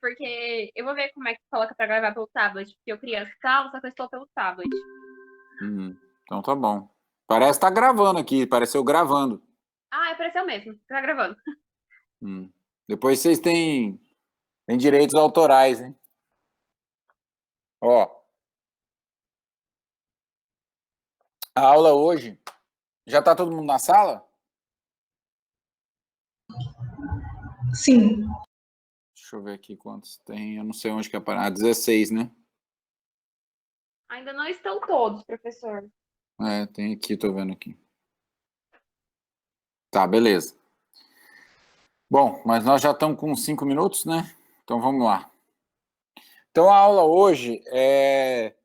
porque eu vou ver como é que coloca pra gravar pelo tablet, porque eu criei as causas, só que eu estou pelo tablet. Então tá bom. Parece que tá gravando aqui, pareceu gravando. Ah, apareceu mesmo, tá gravando. Depois vocês têm direitos autorais, hein? Ó, a aula hoje, já tá todo mundo na sala? Sim. Deixa eu ver aqui quantos tem, eu não sei onde que é parar. 16, né? Ainda não estão todos, professor. É, tem aqui, tô vendo aqui. Tá, beleza. Bom, mas nós já estamos com 5 minutos, né? Então vamos lá. Então a aula hoje é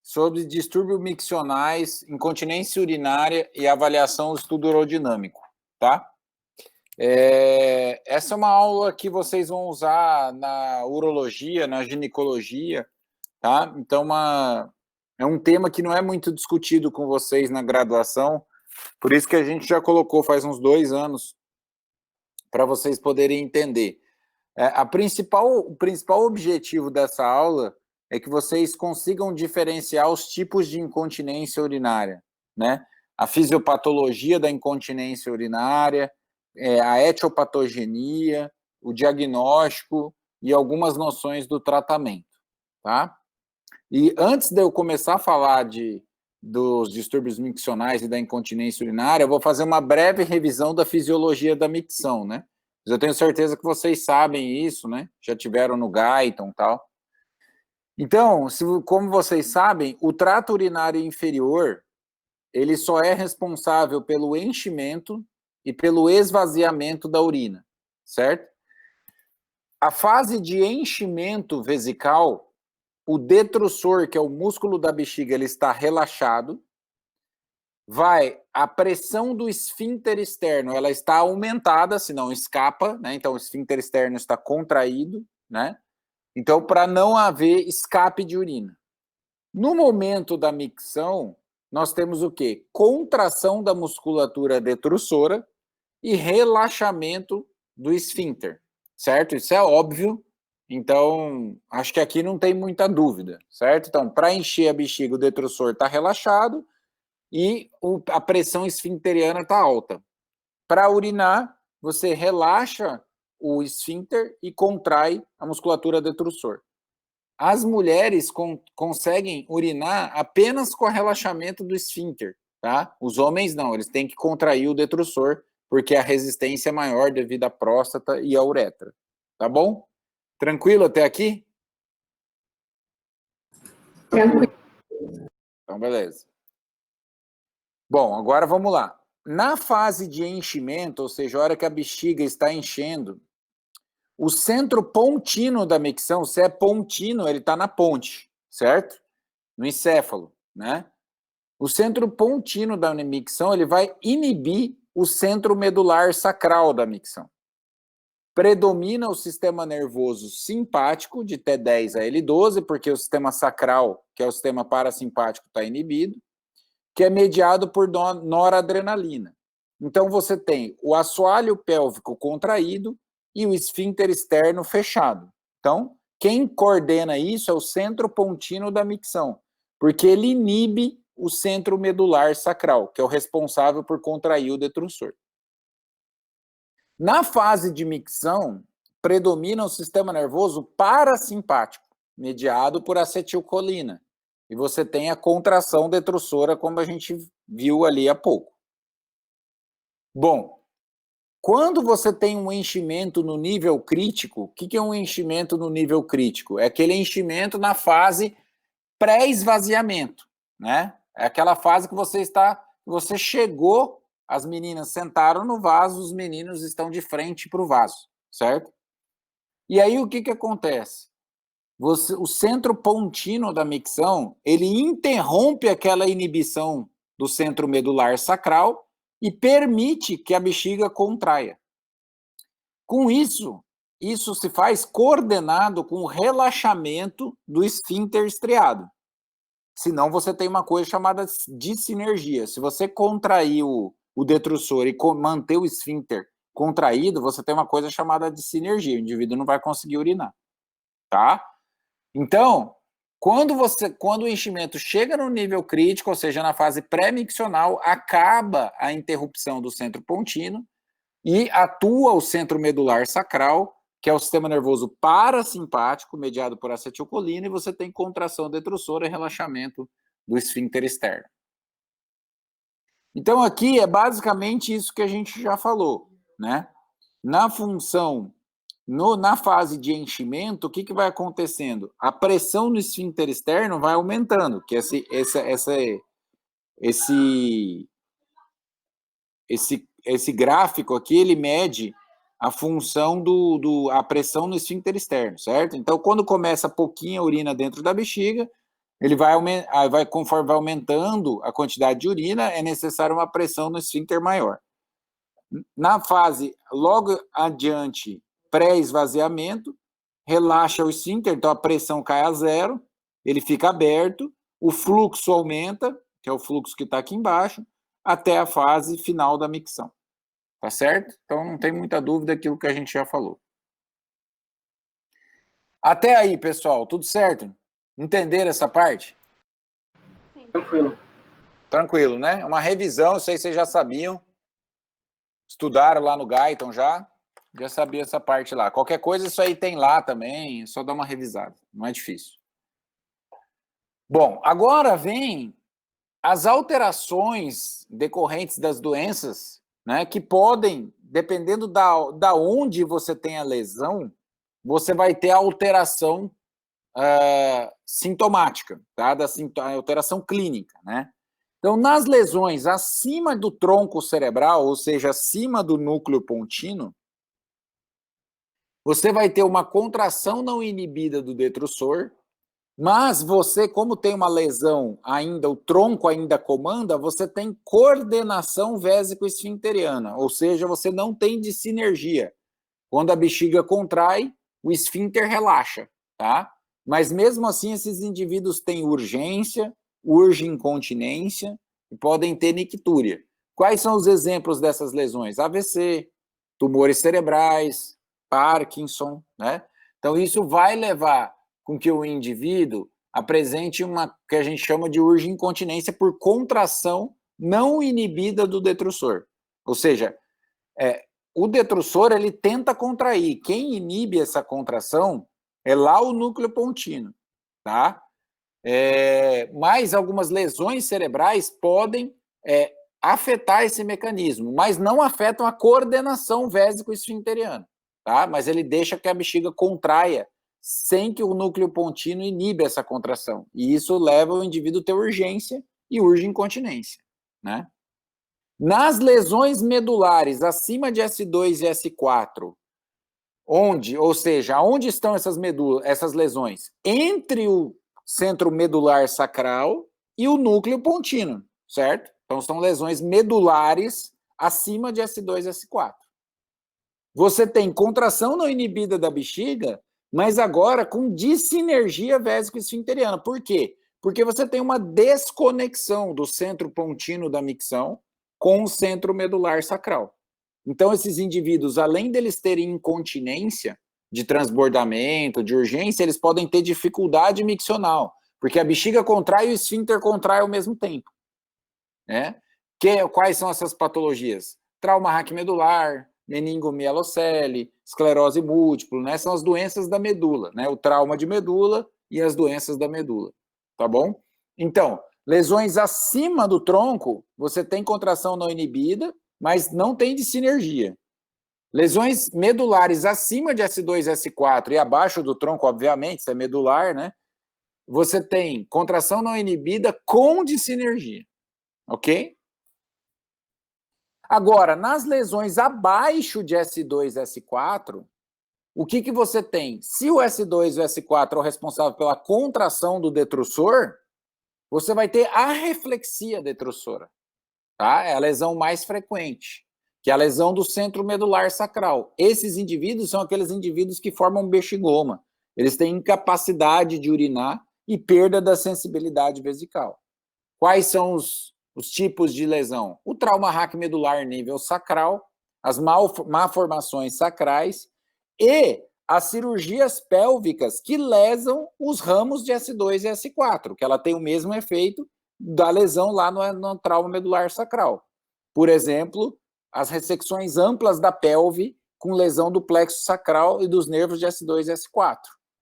sobre distúrbios miccionais, incontinência urinária e avaliação do estudo urodinâmico, tá? Essa é uma aula que vocês vão usar na urologia, na ginecologia, tá? Então é um tema que não é muito discutido com vocês na graduação, por isso que a gente já colocou faz uns 2 anos para vocês poderem entender. O principal objetivo dessa aula é que vocês consigam diferenciar os tipos de incontinência urinária, né? A fisiopatologia da incontinência urinária, a etiopatogenia, o diagnóstico e algumas noções do tratamento, tá? E antes de eu começar a falar dos distúrbios miccionais e da incontinência urinária, eu vou fazer uma breve revisão da fisiologia da micção, né? Mas eu tenho certeza que vocês sabem isso, né? Já tiveram no Guyton e tal. Então, como vocês sabem, o trato urinário inferior, ele só é responsável pelo enchimento e pelo esvaziamento da urina, certo? A fase de enchimento vesical, o detrusor, que é o músculo da bexiga, ele está relaxado, a pressão do esfíncter externo, ela está aumentada, senão escapa, né? Então o esfíncter externo está contraído, né? Então, para não haver escape de urina. No momento da micção, nós temos o quê? Contração da musculatura detrussora e relaxamento do esfíncter, certo? Isso é óbvio, então acho que aqui não tem muita dúvida, certo? Então, para encher a bexiga, o detrussor está relaxado e a pressão esfincteriana está alta. Para urinar, você relaxa o esfíncter e contrai a musculatura detrussor. As mulheres conseguem urinar apenas com o relaxamento do esfíncter, tá? Os homens não, eles têm que contrair o detrussor, porque a resistência é maior devido à próstata e à uretra. Tá bom? Tranquilo até aqui? Tranquilo. Então, beleza. Bom, agora vamos lá. Na fase de enchimento, ou seja, a hora que a bexiga está enchendo, o centro pontino da micção, se é pontino, ele está na ponte, certo? No encéfalo, né? O centro pontino da micção, ele vai inibir o centro medular sacral da micção. Predomina o sistema nervoso simpático, de T10 a L12, porque o sistema sacral, que é o sistema parasimpático, está inibido, que é mediado por noradrenalina. Então, você tem o assoalho pélvico contraído e o esfíncter externo fechado. Então, quem coordena isso é o centro pontino da micção, porque ele inibe o centro medular sacral, que é o responsável por contrair o detrusor. Na fase de micção, predomina o sistema nervoso parasimpático, mediado por acetilcolina. E você tem a contração detrussora, como a gente viu ali há pouco. Bom, quando você tem um enchimento no nível crítico, o que é um enchimento no nível crítico? É aquele enchimento na fase pré-esvaziamento, né? É aquela fase que você chegou, as meninas sentaram no vaso, os meninos estão de frente para o vaso, certo? E aí o que acontece? O centro pontino da micção, ele interrompe aquela inibição do centro medular sacral e permite que a bexiga contraia. Com isso se faz coordenado com o relaxamento do esfíncter estriado. Senão você tem uma coisa chamada de sinergia. Se você contrair o detrusor e manter o esfíncter contraído, você tem uma coisa chamada de sinergia. O indivíduo não vai conseguir urinar. tá? Então, quando o enchimento chega no nível crítico, ou seja, na fase pré-miccional, acaba a interrupção do centro pontino e atua o centro medular sacral, que é o sistema nervoso parasimpático, mediado por acetilcolina, e você tem contração detrussora e relaxamento do esfíncter externo. Então, aqui é basicamente isso que a gente já falou, né? Na função, na fase de enchimento, o que vai acontecendo? A pressão no esfíncter externo vai aumentando, que esse gráfico aqui, ele mede a função a pressão no esfíncter externo, certo? Então, quando começa pouquinha urina dentro da bexiga, ele conforme vai aumentando a quantidade de urina, é necessária uma pressão no esfíncter maior. Na fase logo adiante, pré-esvaziamento, relaxa o esfíncter, então a pressão cai a zero, ele fica aberto, o fluxo aumenta, que é o fluxo que está aqui embaixo, até a fase final da micção. Tá certo? Então não tem muita dúvida daquilo que a gente já falou. Até aí, pessoal, tudo certo? Entenderam essa parte? Sim. Tranquilo. Tranquilo, né? Uma revisão, eu sei que vocês já sabiam. Estudaram lá no Guyton já sabia essa parte lá. Qualquer coisa, isso aí tem lá também, só dá uma revisada, não é difícil. Bom, agora vem as alterações decorrentes das doenças, né, que podem, dependendo da onde você tem a lesão, você vai ter a alteração sintomática, tá? A alteração clínica, né? Então, nas lesões acima do tronco cerebral, ou seja, acima do núcleo pontino, você vai ter uma contração não inibida do detrussor, mas você, como tem uma lesão ainda, o tronco ainda comanda, você tem coordenação vésico-esfincteriana, ou seja, você não tem dissinergia. Quando a bexiga contrai, o esfíncter relaxa, tá? Mas mesmo assim, esses indivíduos têm urgência, urge-incontinência e podem ter nictúria. Quais são os exemplos dessas lesões? AVC, tumores cerebrais, Parkinson, né? Então, isso vai levar com que o indivíduo apresente uma que a gente chama de urge-incontinência por contração não inibida do detrussor. Ou seja, o detrussor, ele tenta contrair. Quem inibe essa contração é lá o núcleo pontino, tá? Mas algumas lesões cerebrais podem afetar esse mecanismo, mas não afetam a coordenação vésico-esfincteriana, tá? Mas ele deixa que a bexiga contraia sem que o núcleo pontino iniba essa contração. E isso leva o indivíduo a ter urgência e urge-incontinência, né? Nas lesões medulares acima de S2 e S4, ou seja, onde estão essas lesões? Entre o centro medular sacral e o núcleo pontino, certo? Então, são lesões medulares acima de S2 e S4. Você tem contração não inibida da bexiga, mas agora com dissinergia vésico-esfincteriana. Por quê? Porque você tem uma desconexão do centro pontino da micção com o centro medular sacral. Então, esses indivíduos, além deles terem incontinência de transbordamento, de urgência, eles podem ter dificuldade miccional, porque a bexiga contrai e o esfíncter contrai ao mesmo tempo, né? Quais são essas patologias? Trauma raquimedular, meningomielocele, esclerose múltipla, né? São as doenças da medula, né? O trauma de medula e as doenças da medula, tá bom? Então, lesões acima do tronco, você tem contração não inibida, mas não tem dissinergia. Lesões medulares acima de S2 e S4 e abaixo do tronco, obviamente, isso é medular, né? Você tem contração não inibida com dissinergia, ok? Agora, nas lesões abaixo de S2 e S4, o que você tem? Se o S2 e o S4 é o responsável pela contração do detrussor, você vai ter arreflexia detrussora, tá? É a lesão mais frequente, que é a lesão do centro medular sacral. Esses indivíduos são aqueles indivíduos que formam bexigoma. Eles têm incapacidade de urinar e perda da sensibilidade vesical. Quais são os tipos de lesão? O trauma raquimedular nível sacral, as malformações sacrais e as cirurgias pélvicas que lesam os ramos de S2 e S4, que ela tem o mesmo efeito da lesão lá no trauma medular sacral. Por exemplo, as ressecções amplas da pelve com lesão do plexo sacral e dos nervos de S2 e S4,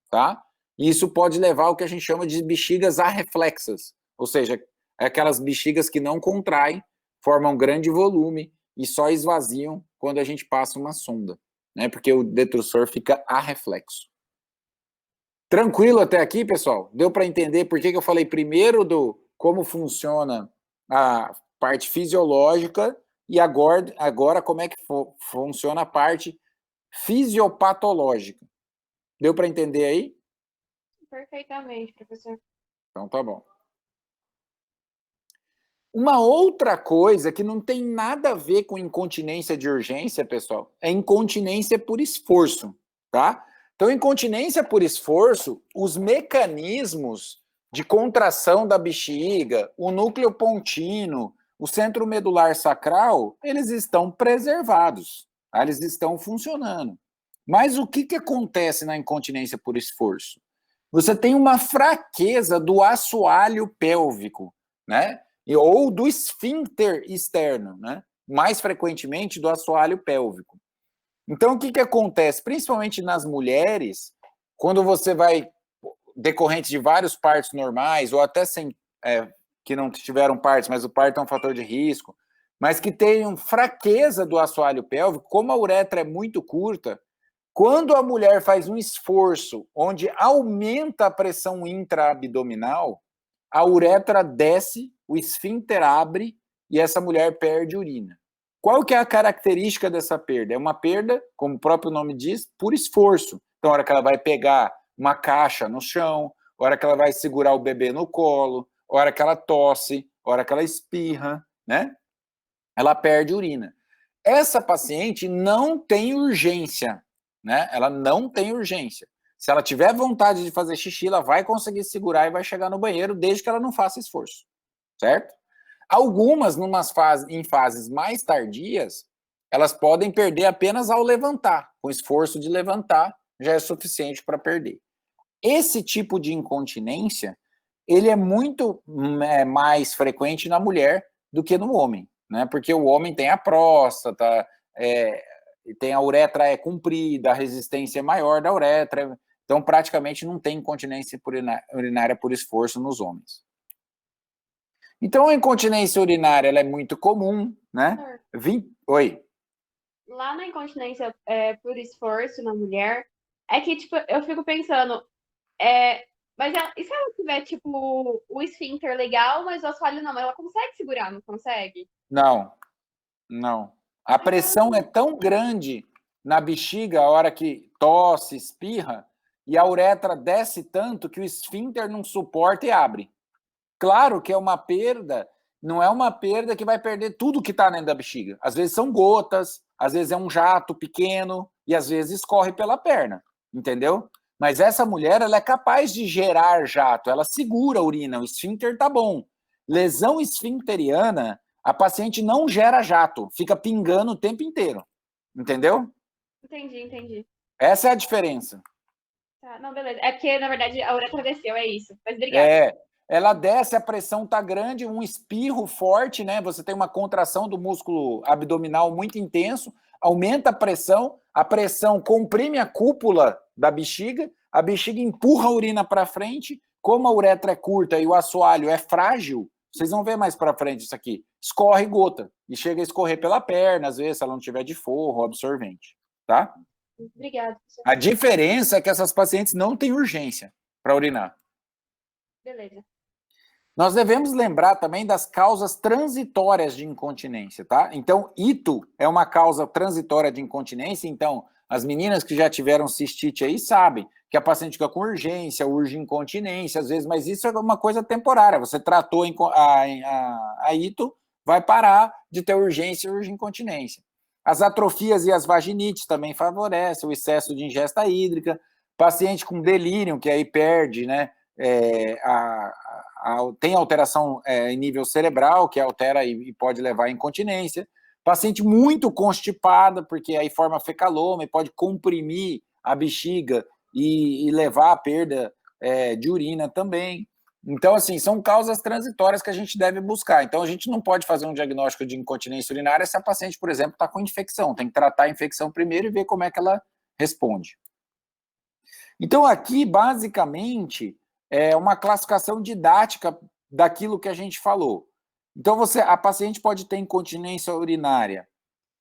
tá? Isso pode levar ao que a gente chama de bexigas arreflexas, ou seja, aquelas bexigas que não contraem, formam grande volume e só esvaziam quando a gente passa uma sonda, né? Porque o detrusor fica arreflexo. Tranquilo até aqui, pessoal? Deu para entender por que eu falei primeiro do como funciona a parte fisiológica e agora como é que funciona a parte fisiopatológica. Deu para entender aí? Perfeitamente, professor. Então tá bom. Uma outra coisa que não tem nada a ver com incontinência de urgência, pessoal, é incontinência por esforço, tá? Então, incontinência por esforço, os mecanismos de contração da bexiga, o núcleo pontino, o centro medular sacral, eles estão preservados, tá? Eles estão funcionando. Mas o que acontece na incontinência por esforço? Você tem uma fraqueza do assoalho pélvico, né? Ou do esfíncter externo, né? Mais frequentemente do assoalho pélvico. Então, o que acontece? Principalmente nas mulheres, quando você vai, decorrente de vários partos normais, ou até sem, que não tiveram partos, mas o parto é um fator de risco, mas que tenham fraqueza do assoalho pélvico, como a uretra é muito curta, quando a mulher faz um esforço onde aumenta a pressão intraabdominal, a uretra desce, o esfíncter abre e essa mulher perde urina. Qual que é a característica dessa perda? É uma perda, como o próprio nome diz, por esforço. Então, a hora que ela vai pegar uma caixa no chão, a hora que ela vai segurar o bebê no colo, a hora que ela tosse, a hora que ela espirra, né? Ela perde urina. Essa paciente não tem urgência, né? Ela não tem urgência. Se ela tiver vontade de fazer xixi, ela vai conseguir segurar e vai chegar no banheiro, desde que ela não faça esforço, certo? Algumas, em fases mais tardias, elas podem perder apenas ao levantar. Com esforço de levantar, já é suficiente para perder. Esse tipo de incontinência, ele é muito mais frequente na mulher do que no homem, né? Porque o homem tem a próstata, tem a uretra comprida, a resistência é maior da uretra, então praticamente não tem incontinência urinária por esforço nos homens. Então, a incontinência urinária ela é muito comum, né? Oi. Lá na incontinência por esforço na mulher, é que, tipo, eu fico pensando, mas e se ela tiver, tipo, o esfíncter legal, mas o assoalho não? Ela consegue segurar, não consegue? Não, não. A pressão é tão grande na bexiga a hora que tosse, espirra, e a uretra desce tanto que o esfíncter não suporta e abre. Claro que é uma perda, não é uma perda que vai perder tudo que está dentro da bexiga. Às vezes são gotas, às vezes é um jato pequeno e às vezes escorre pela perna, entendeu? Mas essa mulher, ela é capaz de gerar jato, ela segura a urina, o esfíncter tá bom. Lesão esfincteriana, a paciente não gera jato, fica pingando o tempo inteiro, entendeu? Entendi. Essa é a diferença. Tá, não, beleza. É porque, na verdade, a uretra desceu, é isso. Mas obrigada. Ela desce, a pressão tá grande, um espirro forte, né? Você tem uma contração do músculo abdominal muito intenso, aumenta a pressão comprime a cúpula da bexiga, a bexiga empurra a urina para frente, como a uretra é curta e o assoalho é frágil, vocês vão ver mais para frente isso aqui, escorre gota, e chega a escorrer pela perna, às vezes, se ela não tiver de forro ou absorvente, tá? Obrigada. A diferença é que essas pacientes não têm urgência para urinar. Beleza. Nós devemos lembrar também das causas transitórias de incontinência, tá? Então, ito é uma causa transitória de incontinência, então, as meninas que já tiveram cistite aí sabem que a paciente fica com urgência, urge incontinência, às vezes, mas isso é uma coisa temporária, você tratou a ito, vai parar de ter urgência e urge incontinência. As atrofias e as vaginites também favorecem o excesso de ingesta hídrica, paciente com delírio, que aí perde, né, tem alteração em nível cerebral, que altera e pode levar à incontinência. Paciente muito constipada, porque aí forma fecaloma e pode comprimir a bexiga e levar à perda de urina também. Então, assim, são causas transitórias que a gente deve buscar. Então, a gente não pode fazer um diagnóstico de incontinência urinária se a paciente, por exemplo, está com infecção. Tem que tratar a infecção primeiro e ver como é que ela responde. Então, aqui, basicamente, é uma classificação didática daquilo que a gente falou. Então, a paciente pode ter incontinência urinária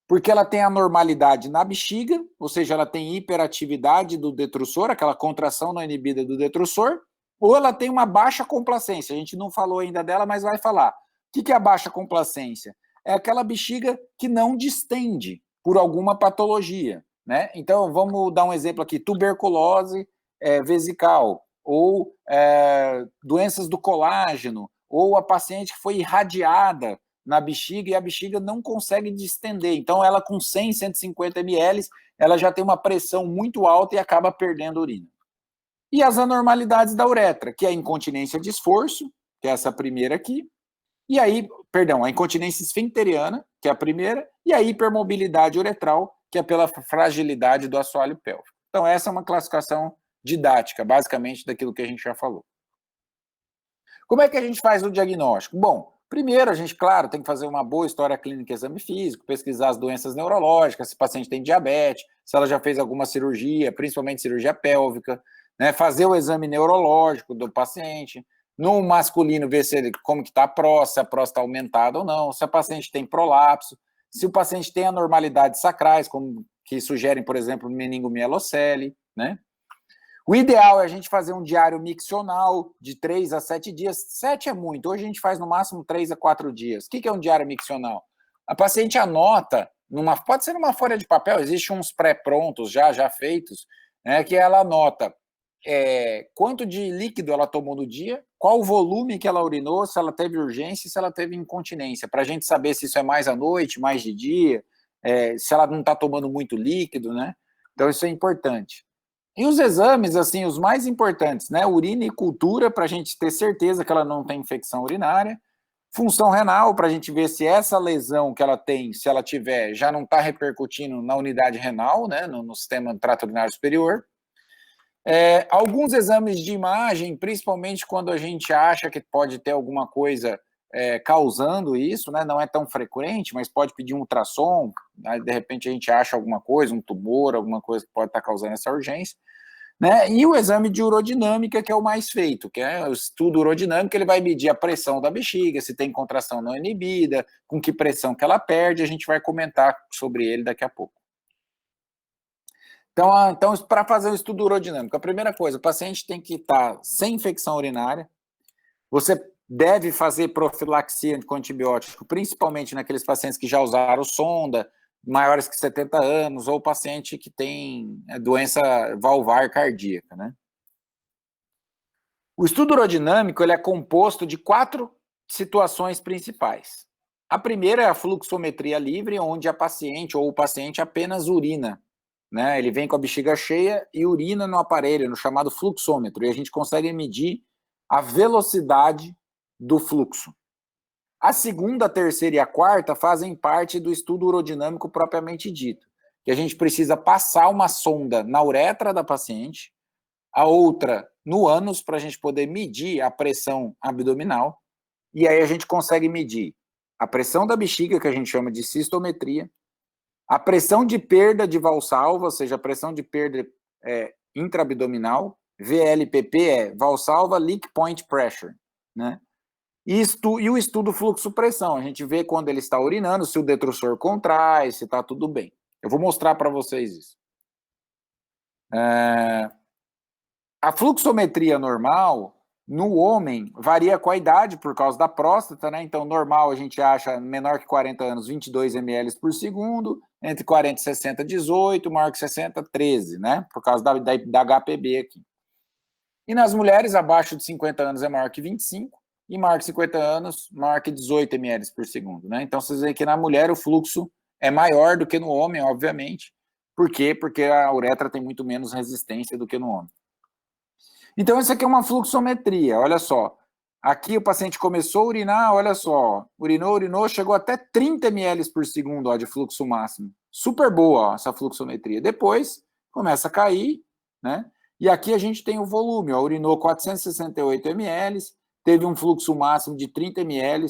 porque ela tem anormalidade na bexiga, ou seja, ela tem hiperatividade do detrusor, aquela contração não inibida do detrusor, ou ela tem uma baixa complacência. A gente não falou ainda dela, mas vai falar. O que é a baixa complacência? É aquela bexiga que não distende por alguma patologia, né? Então, vamos dar um exemplo aqui, tuberculose vesical, ou doenças do colágeno, ou a paciente que foi irradiada na bexiga e a bexiga não consegue distender. Então, ela com 100, 150 ml, ela já tem uma pressão muito alta e acaba perdendo urina. E as anormalidades da uretra, que é a incontinência de esforço, que é essa primeira aqui, e aí, perdão, a incontinência esfincteriana, que é a primeira, e a hipermobilidade uretral, que é pela fragilidade do assoalho pélvico. Então, essa é uma classificação didática, basicamente, daquilo que a gente já falou. Como é que a gente faz o diagnóstico? Bom, primeiro, a gente, claro, tem que fazer uma boa história clínica e exame físico, pesquisar as doenças neurológicas, se o paciente tem diabetes, se ela já fez alguma cirurgia, principalmente cirurgia pélvica, né, fazer o exame neurológico do paciente, no masculino ver como que está a próstata, se a próstata está aumentada ou não, se a paciente tem prolapso, se o paciente tem anormalidades sacrais, como que sugerem, por exemplo, meningomielocele, né? O ideal é a gente fazer um diário miccional de 3 a 7 dias. 7 é muito, hoje a gente faz no máximo 3 a 4 dias. O que é um diário miccional? A paciente anota, pode ser numa folha de papel, existem uns pré-prontos já feitos, né, que ela anota quanto de líquido ela tomou no dia, qual o volume que ela urinou, se ela teve urgência e se ela teve incontinência, para a gente saber se isso é mais à noite, mais de dia, se ela não está tomando muito líquido, né? Então isso é importante. E os exames, assim, os mais importantes, né? Urina e cultura, para a gente ter certeza que ela não tem infecção urinária. Função renal, para a gente ver se essa lesão que ela tem, se ela tiver, já não está repercutindo na unidade renal, né? No sistema do trato urinário superior. Alguns exames de imagem, principalmente quando a gente acha que pode ter alguma coisa causando isso, né? Não é tão frequente, mas pode pedir um ultrassom, né? De repente a gente acha alguma coisa, um tumor, alguma coisa que pode estar causando essa urgência, né? E o exame de urodinâmica, que é o mais feito, que é o estudo urodinâmico, ele vai medir a pressão da bexiga, se tem contração não inibida, com que pressão que ela perde, a gente vai comentar sobre ele daqui a pouco. Então para fazer o estudo urodinâmico, a primeira coisa, o paciente tem que estar sem infecção urinária, você deve fazer profilaxia com antibiótico, principalmente naqueles pacientes que já usaram sonda, maiores que 70 anos, ou paciente que tem doença valvar cardíaca, né? O estudo urodinâmico, ele é composto de 4 situações principais. A primeira é a fluxometria livre, onde a paciente ou o paciente apenas urina, né? Ele vem com a bexiga cheia e urina no aparelho, no chamado fluxômetro, e a gente consegue medir a velocidade do fluxo. A segunda, a terceira e a quarta fazem parte do estudo urodinâmico propriamente dito, que a gente precisa passar uma sonda na uretra da paciente, a outra no ânus, para a gente poder medir a pressão abdominal, e aí a gente consegue medir a pressão da bexiga, que a gente chama de cistometria, a pressão de perda de valsalva, ou seja, a pressão de perda intraabdominal, VLPP é valsalva leak point pressure, né? E o estudo fluxo-pressão, a gente vê quando ele está urinando, se o detrusor contrai, se está tudo bem. Eu vou mostrar para vocês isso. A fluxometria normal, no homem, varia com a idade, por causa da próstata, né? Então, normal, a gente acha menor que 40 anos, 22 ml por segundo, entre 40 e 60, 18, maior que 60, 13, né? Por causa da HPB aqui. E nas mulheres, abaixo de 50 anos é maior que 25, e maior que 50 anos, maior que 18 ml por segundo, né? Então, vocês veem que na mulher o fluxo é maior do que no homem, obviamente. Por quê? Porque a uretra tem muito menos resistência do que no homem. Então, isso aqui é uma fluxometria, olha só. Aqui o paciente começou a urinar, olha só, urinou, chegou até 30 ml por segundo, ó, de fluxo máximo. Super boa, ó, essa fluxometria. Depois, começa a cair né? E aqui a gente tem o volume, ó, urinou 468 ml, teve um fluxo máximo de 30 ml.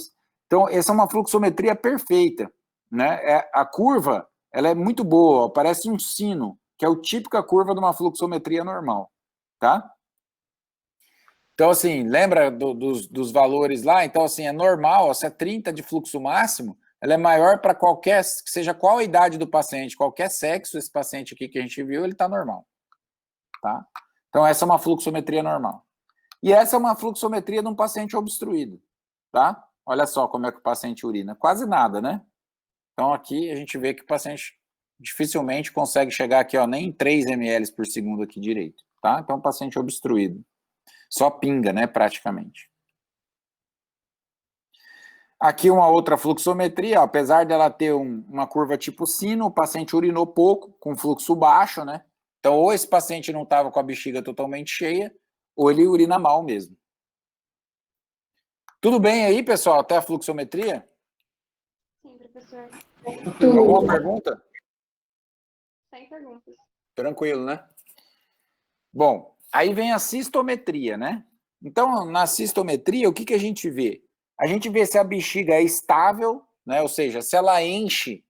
Então, essa é uma fluxometria perfeita, né? A curva, ela é muito boa, ó, parece um sino, que é a típica curva de uma fluxometria normal, tá? Então, assim, lembra dos valores lá? Então, assim, é normal, se é 30 de fluxo máximo, ela é maior para qualquer, seja qual a idade do paciente, qualquer sexo, esse paciente aqui que a gente viu, ele está normal, tá? Então, essa é uma fluxometria normal. E essa é uma fluxometria de um paciente obstruído, tá? Olha só como é que o paciente urina. Quase nada, né? Então, aqui a gente vê que o paciente dificilmente consegue chegar aqui, ó, nem em 3 ml por segundo aqui direito, tá? Então, paciente obstruído. Só pinga, né, praticamente. Aqui uma outra fluxometria, ó, apesar dela ter uma curva tipo sino, o paciente urinou pouco, com fluxo baixo, né? Então, ou esse paciente não estava com a bexiga totalmente cheia, ou ele urina mal mesmo. Tudo bem aí, pessoal, até a fluxometria? Sim, professor. Alguma pergunta? Sem perguntas. Tranquilo, né? Bom, aí vem a cistometria, né? Então, na cistometria, o que a gente vê? A gente vê se a bexiga é estável, né? Ou seja, se ela enche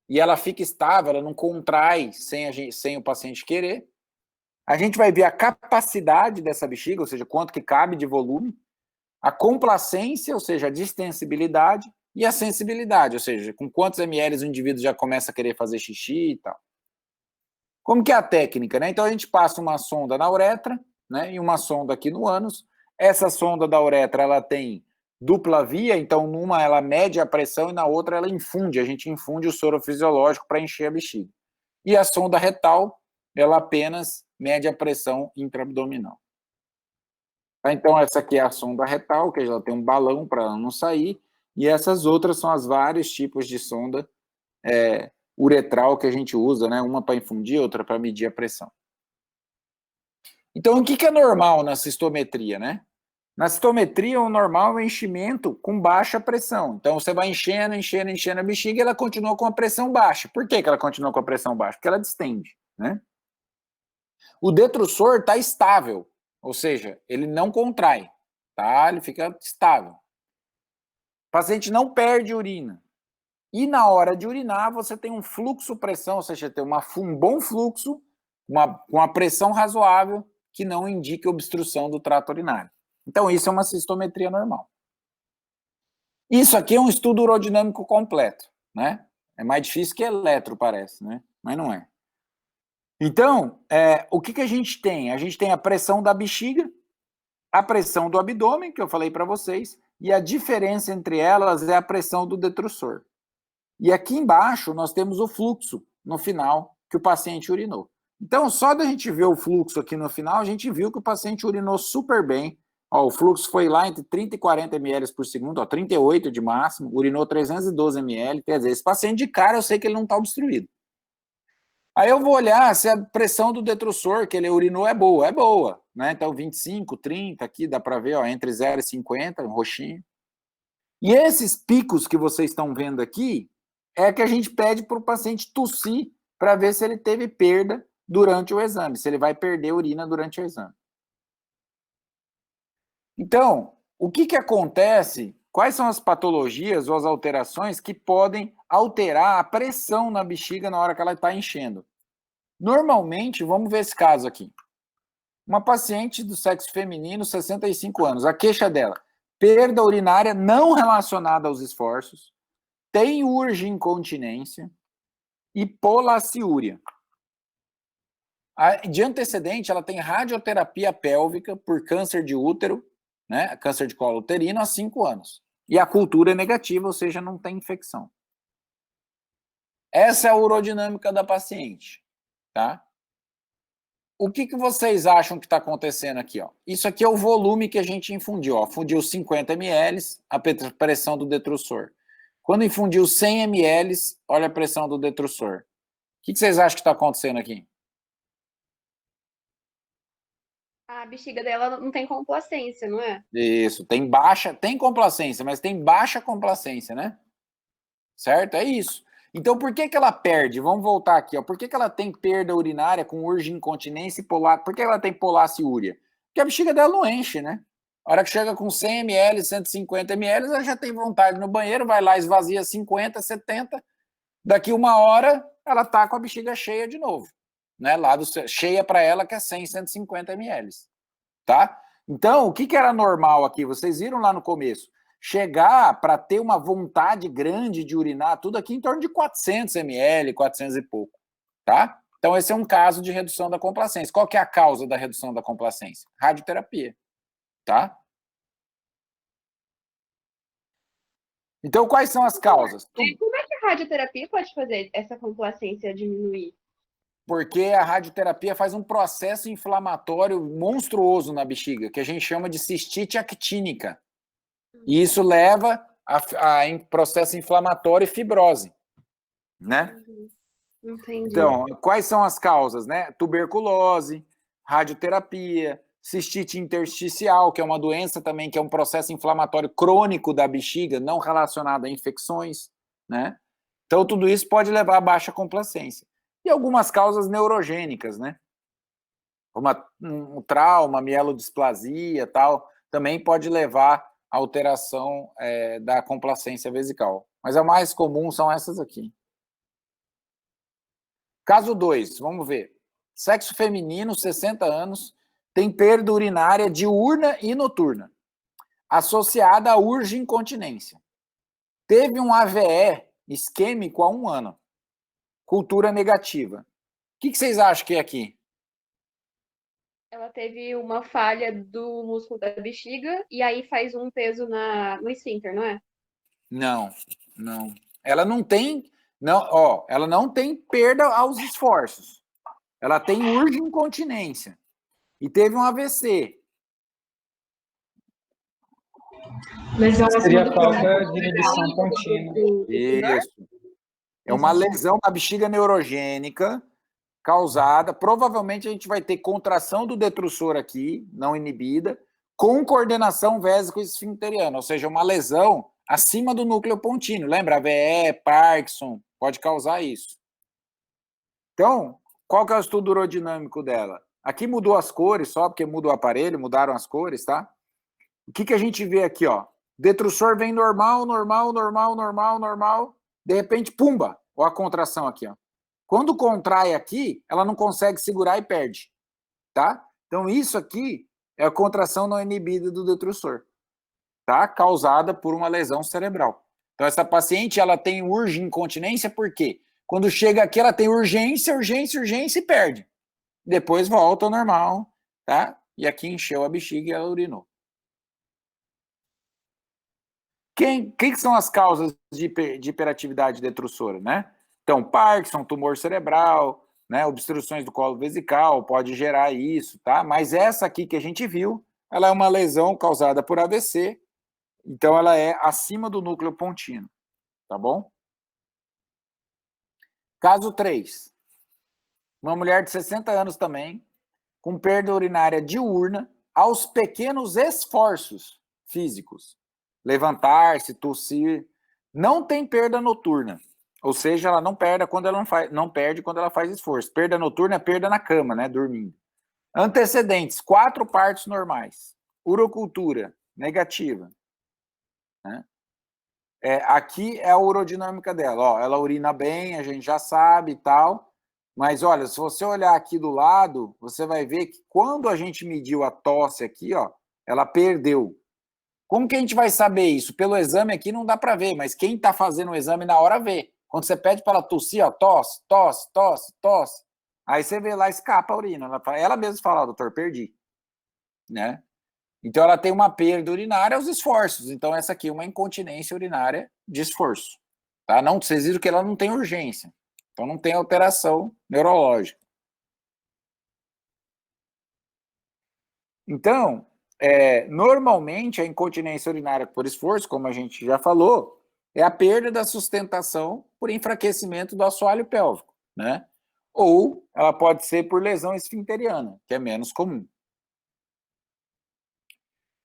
e ela fica estável, ela não contrai sem o paciente querer. A gente vai ver a capacidade dessa bexiga, ou seja, quanto que cabe de volume, a complacência, ou seja, a distensibilidade, e a sensibilidade, ou seja, com quantos ml o indivíduo já começa a querer fazer xixi e tal. Como que é a técnica, né? Então a gente passa uma sonda na uretra, né, e uma sonda aqui no ânus. Essa sonda da uretra, ela tem dupla via, então numa ela mede a pressão e na outra ela infunde, a gente infunde o soro fisiológico para encher a bexiga. E a sonda retal, ela apenas mede a pressão intraabdominal. Então essa aqui é a sonda retal, que ela tem um balão para ela não sair, e essas outras são as vários tipos de sonda uretral que a gente usa, né? Uma para infundir, outra para medir a pressão. Então, o que é normal na cistometria, né? Na cistometria, o normal é o enchimento com baixa pressão. Então, você vai enchendo a bexiga e ela continua com a pressão baixa. Por que ela continua com a pressão baixa? Porque ela distende, né? O detrusor está estável, ou seja, ele não contrai, tá? Ele fica estável. O paciente não perde urina. E na hora de urinar, você tem um fluxo-pressão, ou seja, tem um bom fluxo, uma pressão razoável, que não indique obstrução do trato urinário. Então, isso é uma cistometria normal. Isso aqui é um estudo urodinâmico completo, né? É mais difícil que eletro, parece, né? Mas não é. Então, o que a gente tem? A gente tem a pressão da bexiga, a pressão do abdômen, que eu falei para vocês, e a diferença entre elas é a pressão do detrusor. E aqui embaixo nós temos o fluxo no final que o paciente urinou. Então, só da gente ver o fluxo aqui no final, a gente viu que o paciente urinou super bem. Ó, o fluxo foi lá entre 30 e 40 ml por segundo, ó, 38 de máximo, urinou 312 ml. Quer dizer, esse paciente de cara eu sei que ele não está obstruído. Aí eu vou olhar se a pressão do detrusor que ele urinou é boa, né? Então 25, 30, aqui dá para ver, ó, entre 0 e 50, um roxinho. E esses picos que vocês estão vendo aqui, é que a gente pede para o paciente tossir para ver se ele teve perda durante o exame, se ele vai perder urina durante o exame. Então, o que acontece? Quais são as patologias ou as alterações que podem alterar a pressão na bexiga na hora que ela está enchendo? Normalmente, vamos ver esse caso aqui. Uma paciente do sexo feminino, 65 anos, a queixa dela, perda urinária não relacionada aos esforços, tem urge-incontinência e polaciúria. De antecedente, ela tem radioterapia pélvica por câncer de útero, né, câncer de colo uterino, há 5 anos. E a cultura é negativa, ou seja, não tem infecção. Essa é a urodinâmica da paciente, tá? O que vocês acham que está acontecendo aqui, ó? Isso aqui é o volume que a gente infundiu, ó. Fundiu 50 ml, a pressão do detrusor. Quando infundiu 100 ml, olha a pressão do detrusor. O que vocês acham que está acontecendo aqui? A bexiga dela não tem complacência, não é? Isso, tem complacência, mas tem baixa complacência, né? Certo? É isso. Então, por que que ela perde? Vamos voltar aqui, ó. Por que que ela tem perda urinária com urge incontinência e polar? Por que ela tem polaciúria? Porque a bexiga dela não enche, né? A hora que chega com 100 ml, 150 ml, ela já tem vontade no banheiro, vai lá, esvazia 50, 70, daqui uma hora ela tá com a bexiga cheia de novo, né? Cheia para ela que é 100, 150 ml, tá? Então, o que que era normal aqui? Vocês viram lá no começo. Chegar para ter uma vontade grande de urinar, tudo aqui em torno de 400 ml, 400 e pouco, tá? Então, esse é um caso de redução da complacência. Qual que é a causa da redução da complacência? Radioterapia, tá? Então, quais são as causas? Como é que a radioterapia pode fazer essa complacência diminuir? Porque a radioterapia faz um processo inflamatório monstruoso na bexiga, que a gente chama de cistite actínica. E isso leva a processo inflamatório e fibrose, né? Entendi. Então, quais são as causas, né? Tuberculose, radioterapia, cistite intersticial, que é uma doença também, que é um processo inflamatório crônico da bexiga, não relacionado a infecções, né? Então, tudo isso pode levar a baixa complacência. E algumas causas neurogênicas, né? Um trauma, mielodisplasia, tal, também pode levar à alteração da complacência vesical. Mas a mais comum são essas aqui. Caso 2, vamos ver. Sexo feminino, 60 anos, tem perda urinária diurna e noturna, associada a urge incontinência. Teve um AVE isquêmico há 1 ano. Cultura negativa. O que vocês acham que é aqui? Ela teve uma falha do músculo da bexiga e aí faz um peso no esfíncter, não é? Não, não. Ela não tem, não, ó, ela não tem perda aos esforços. Ela tem urge incontinência. E teve um AVC. Lesão Seria acima do falta de inibição contínua. Isso. É uma lesão na bexiga neurogênica causada. Provavelmente a gente vai ter contração do detrusor aqui, não inibida, com coordenação vésico-esfincteriana, ou seja, uma lesão acima do núcleo pontíneo. Lembra? AVE, Parkinson, pode causar isso. Então, qual que é o estudo urodinâmico dela? Aqui mudou as cores, só porque muda o aparelho, mudaram as cores, tá? O que que a gente vê aqui, ó? Detrusor vem normal, normal, normal, normal, normal. De repente, pumba! Ó a contração aqui, ó. Quando contrai aqui, ela não consegue segurar e perde, tá? Então, isso aqui é a contração não inibida do detrusor, tá? Causada por uma lesão cerebral. Então, essa paciente, ela tem urge incontinência, por quê? Quando chega aqui, ela tem urgência, urgência, urgência e perde. Depois volta ao normal, tá? E aqui encheu a bexiga e ela urinou. Que são as causas de hiperatividade detrussora, né? Então, Parkinson, tumor cerebral, né? Obstruções do colo vesical, pode gerar isso, tá? Mas essa aqui que a gente viu, ela é uma lesão causada por AVC, então ela é acima do núcleo pontino, tá bom? Caso 3. Uma mulher de 60 anos também, com perda urinária diurna aos pequenos esforços físicos. Levantar-se, tossir. Não tem perda noturna. Ou seja, ela não perde quando ela não perde quando ela faz esforço. Perda noturna é perda na cama, né? Dormindo. Antecedentes: 4 partos normais. Urocultura negativa. Né? Aqui é a urodinâmica dela. Ó, ela urina bem, a gente já sabe e tal. Mas olha, se você olhar aqui do lado, você vai ver que quando a gente mediu a tosse aqui, ó, ela perdeu. Como que a gente vai saber isso? Pelo exame aqui não dá para ver, mas quem está fazendo o exame na hora vê. Quando você pede para ela tossir, ó, tosse, tosse, tosse, tosse. Aí você vê lá, escapa a urina. Ela mesma fala, doutor, perdi. Né? Então ela tem uma perda urinária aos esforços. Então essa aqui é uma incontinência urinária de esforço. Tá? Não, vocês viram que ela não tem urgência. Então não tem alteração neurológica. Então, normalmente a incontinência urinária por esforço, como a gente já falou, é a perda da sustentação por enfraquecimento do assoalho pélvico, né? Ou ela pode ser por lesão esfinteriana, que é menos comum.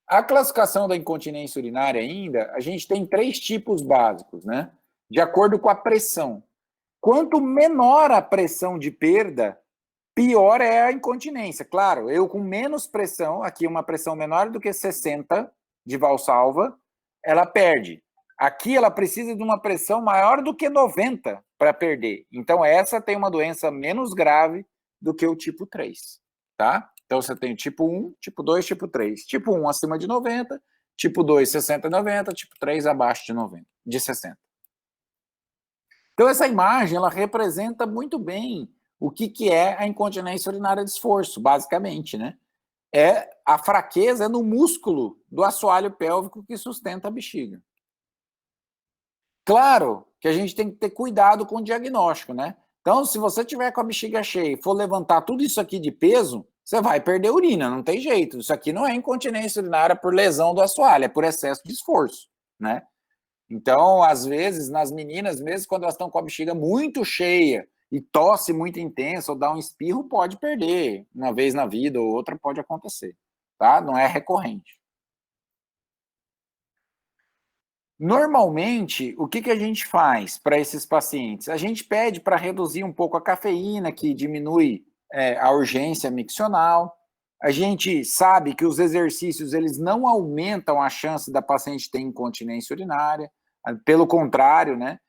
A classificação da incontinência urinária ainda, a gente tem 3 tipos básicos, né? De acordo com a pressão. Quanto menor a pressão de perda, pior é a incontinência. Claro, eu com menos pressão, aqui uma pressão menor do que 60 de Valsalva, ela perde. Aqui ela precisa de uma pressão maior do que 90 para perder. Então essa tem uma doença menos grave do que o tipo 3, tá? Então você tem o tipo 1, tipo 2, tipo 3. Tipo 1 acima de 90, tipo 2 60 e 90, tipo 3 abaixo de 90, de 60. Então essa imagem ela representa muito bem o que é a incontinência urinária de esforço, basicamente, né? É a fraqueza no músculo do assoalho pélvico que sustenta a bexiga. Claro que a gente tem que ter cuidado com o diagnóstico, né? Então, se você tiver com a bexiga cheia e for levantar tudo isso aqui de peso, você vai perder urina, não tem jeito. Isso aqui não é incontinência urinária por lesão do assoalho, é por excesso de esforço, né? Então, às vezes, nas meninas, mesmo quando elas estão com a bexiga muito cheia e tosse muito intensa ou dá um espirro, pode perder. Uma vez na vida ou outra pode acontecer, tá? Não é recorrente. Normalmente, o que a gente faz para esses pacientes? A gente pede para reduzir um pouco a cafeína, que diminui a urgência miccional. A gente sabe que os exercícios eles não aumentam a chance da paciente ter incontinência urinária. Pelo contrário, né?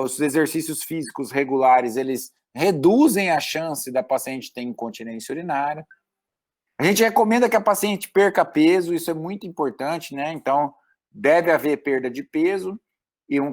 Os exercícios físicos regulares eles reduzem a chance da paciente ter incontinência urinária. A gente recomenda que a paciente perca peso, isso é muito importante, né? Então, deve haver perda de peso,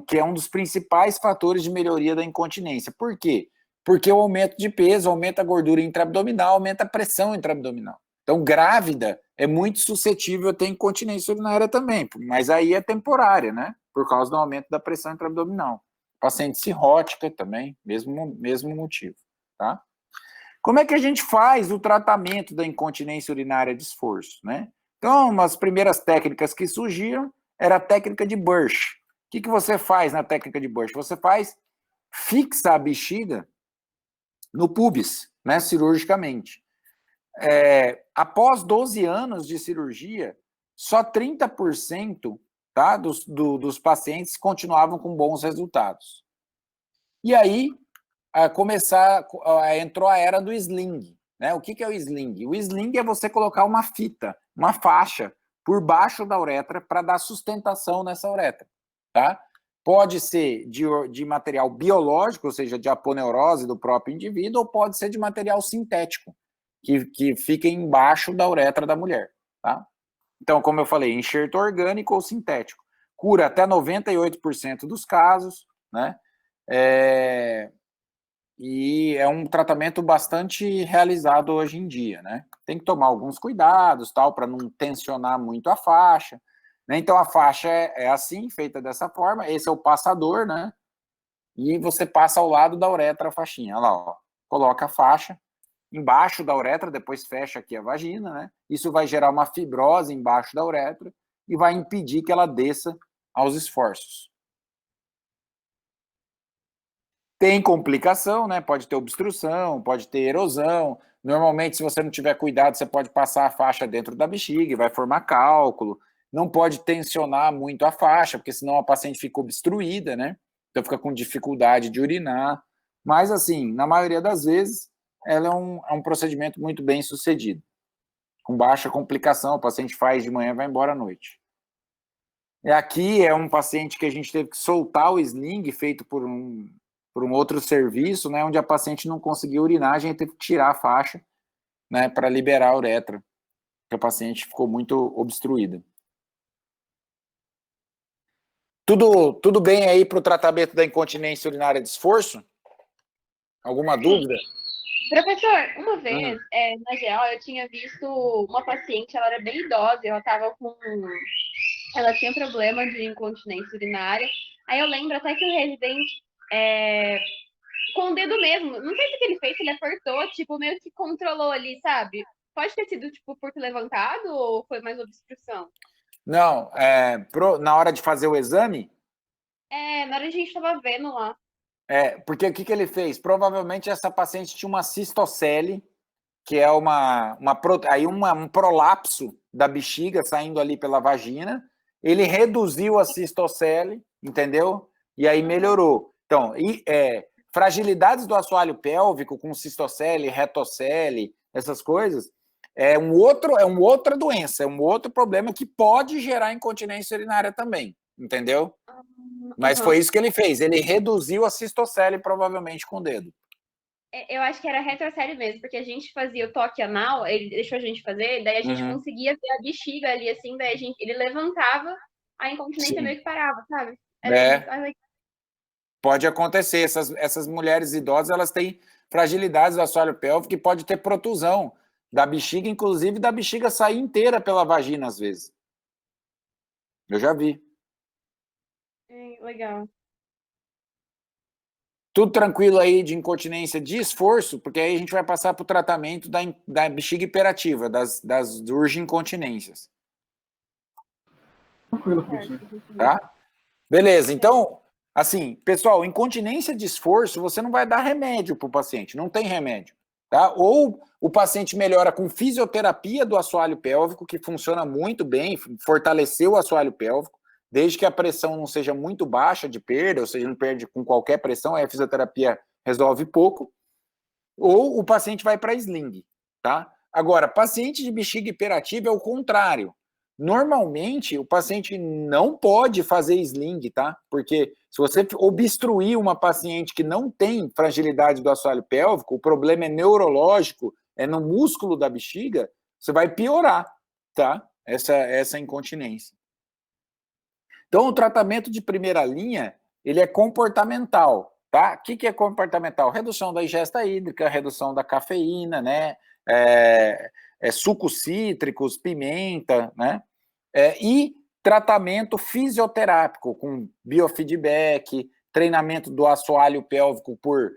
que é um dos principais fatores de melhoria da incontinência. Por quê? Porque o aumento de peso aumenta a gordura intraabdominal, aumenta a pressão intraabdominal. Então, grávida é muito suscetível a ter incontinência urinária também, mas aí é temporária, né? Por causa do aumento da pressão intraabdominal. Paciente cirrótica também, mesmo motivo, tá? Como é que a gente faz o tratamento da incontinência urinária de esforço, né? Então, umas primeiras técnicas que surgiram era a técnica de Burch. O que você faz na técnica de Burch? Você fixa a bexiga no pubis, né, cirurgicamente. Após 12 anos de cirurgia, só 30%, tá, dos pacientes continuavam com bons resultados. E aí, entrou a era do sling, né? O que é o sling? O sling é você colocar uma fita, uma faixa, por baixo da uretra para dar sustentação nessa uretra, tá? Pode ser de material biológico, ou seja, de aponeurose do próprio indivíduo, ou pode ser de material sintético, que fica embaixo da uretra da mulher, tá? Então, como eu falei, enxerto orgânico ou sintético. Cura até 98% dos casos, né? E é um tratamento bastante realizado hoje em dia, né? Tem que tomar alguns cuidados, tal, para não tensionar muito a faixa, né? Então, a faixa é assim, feita dessa forma, esse é o passador, né? E você passa ao lado da uretra a faixinha, olha lá, ó. Coloca a faixa embaixo da uretra, depois fecha aqui a vagina, né? Isso vai gerar uma fibrose embaixo da uretra e vai impedir que ela desça aos esforços. Tem complicação, né? Pode ter obstrução, pode ter erosão. Normalmente, se você não tiver cuidado, você pode passar a faixa dentro da bexiga e vai formar cálculo. Não pode tensionar muito a faixa, porque senão a paciente fica obstruída, né? Então fica com dificuldade de urinar. Mas, assim, na maioria das vezes, ela é um procedimento muito bem sucedido. Com baixa complicação, o paciente faz de manhã e vai embora à noite. E aqui é um paciente que a gente teve que soltar o sling, feito por um outro serviço, né, onde a paciente não conseguiu urinar, a gente teve que tirar a faixa, né, para liberar a uretra, porque a paciente ficou muito obstruída. Tudo bem aí para o tratamento da incontinência urinária de esforço? Alguma dúvida? Professor, uma vez, na geral, eu tinha visto uma paciente, ela era bem idosa, ela tinha problema de incontinência urinária. Aí eu lembro até que o residente, com o dedo mesmo, não sei o que ele fez, se ele apertou, tipo, meio que controlou ali, sabe? Pode ter sido, tipo, por ter levantado ou foi mais obstrução? Não, na hora de fazer o exame? Na hora a gente tava vendo lá. Porque o que ele fez? Provavelmente essa paciente tinha uma cistocele, que é um prolapso da bexiga saindo ali pela vagina. Ele reduziu a cistocele, entendeu? E aí melhorou. Então, fragilidades do assoalho pélvico, com cistocele, retocele, essas coisas, é uma outra doença, é um outro problema que pode gerar incontinência urinária também, entendeu? Mas foi isso que ele fez, ele reduziu a cistocele provavelmente com o dedo. Eu acho que era retrocele mesmo, porque a gente fazia o toque anal, ele deixou a gente fazer, daí a gente conseguia ver a bexiga ali, assim, daí ele levantava, a incontinência meio que parava, sabe? Pode acontecer, essas mulheres idosas, elas têm fragilidades do assoalho pélvico e pode ter protusão da bexiga, inclusive da bexiga sair inteira pela vagina, às vezes. Eu já vi. Legal. Tudo tranquilo aí de incontinência de esforço, porque aí a gente vai passar para o tratamento da bexiga hiperativa, das urgincontinências. Tranquilo, professor. Tá? Beleza, então, assim, pessoal, incontinência de esforço, você não vai dar remédio para o paciente, não tem remédio. Tá? Ou o paciente melhora com fisioterapia do assoalho pélvico, que funciona muito bem, fortaleceu o assoalho pélvico, desde que a pressão não seja muito baixa de perda, ou seja, não perde com qualquer pressão, aí a fisioterapia resolve pouco, ou o paciente vai para sling, tá? Agora, paciente de bexiga hiperativa é o contrário. Normalmente, o paciente não pode fazer sling, tá? Porque se você obstruir uma paciente que não tem fragilidade do assoalho pélvico, o problema é neurológico, é no músculo da bexiga, você vai piorar, tá? Essa incontinência. Então, o tratamento de primeira linha, ele é comportamental, tá? O que é comportamental? Redução da ingesta hídrica, redução da cafeína, né? Sucos cítricos, pimenta, né? E tratamento fisioterápico, com biofeedback, treinamento do assoalho pélvico por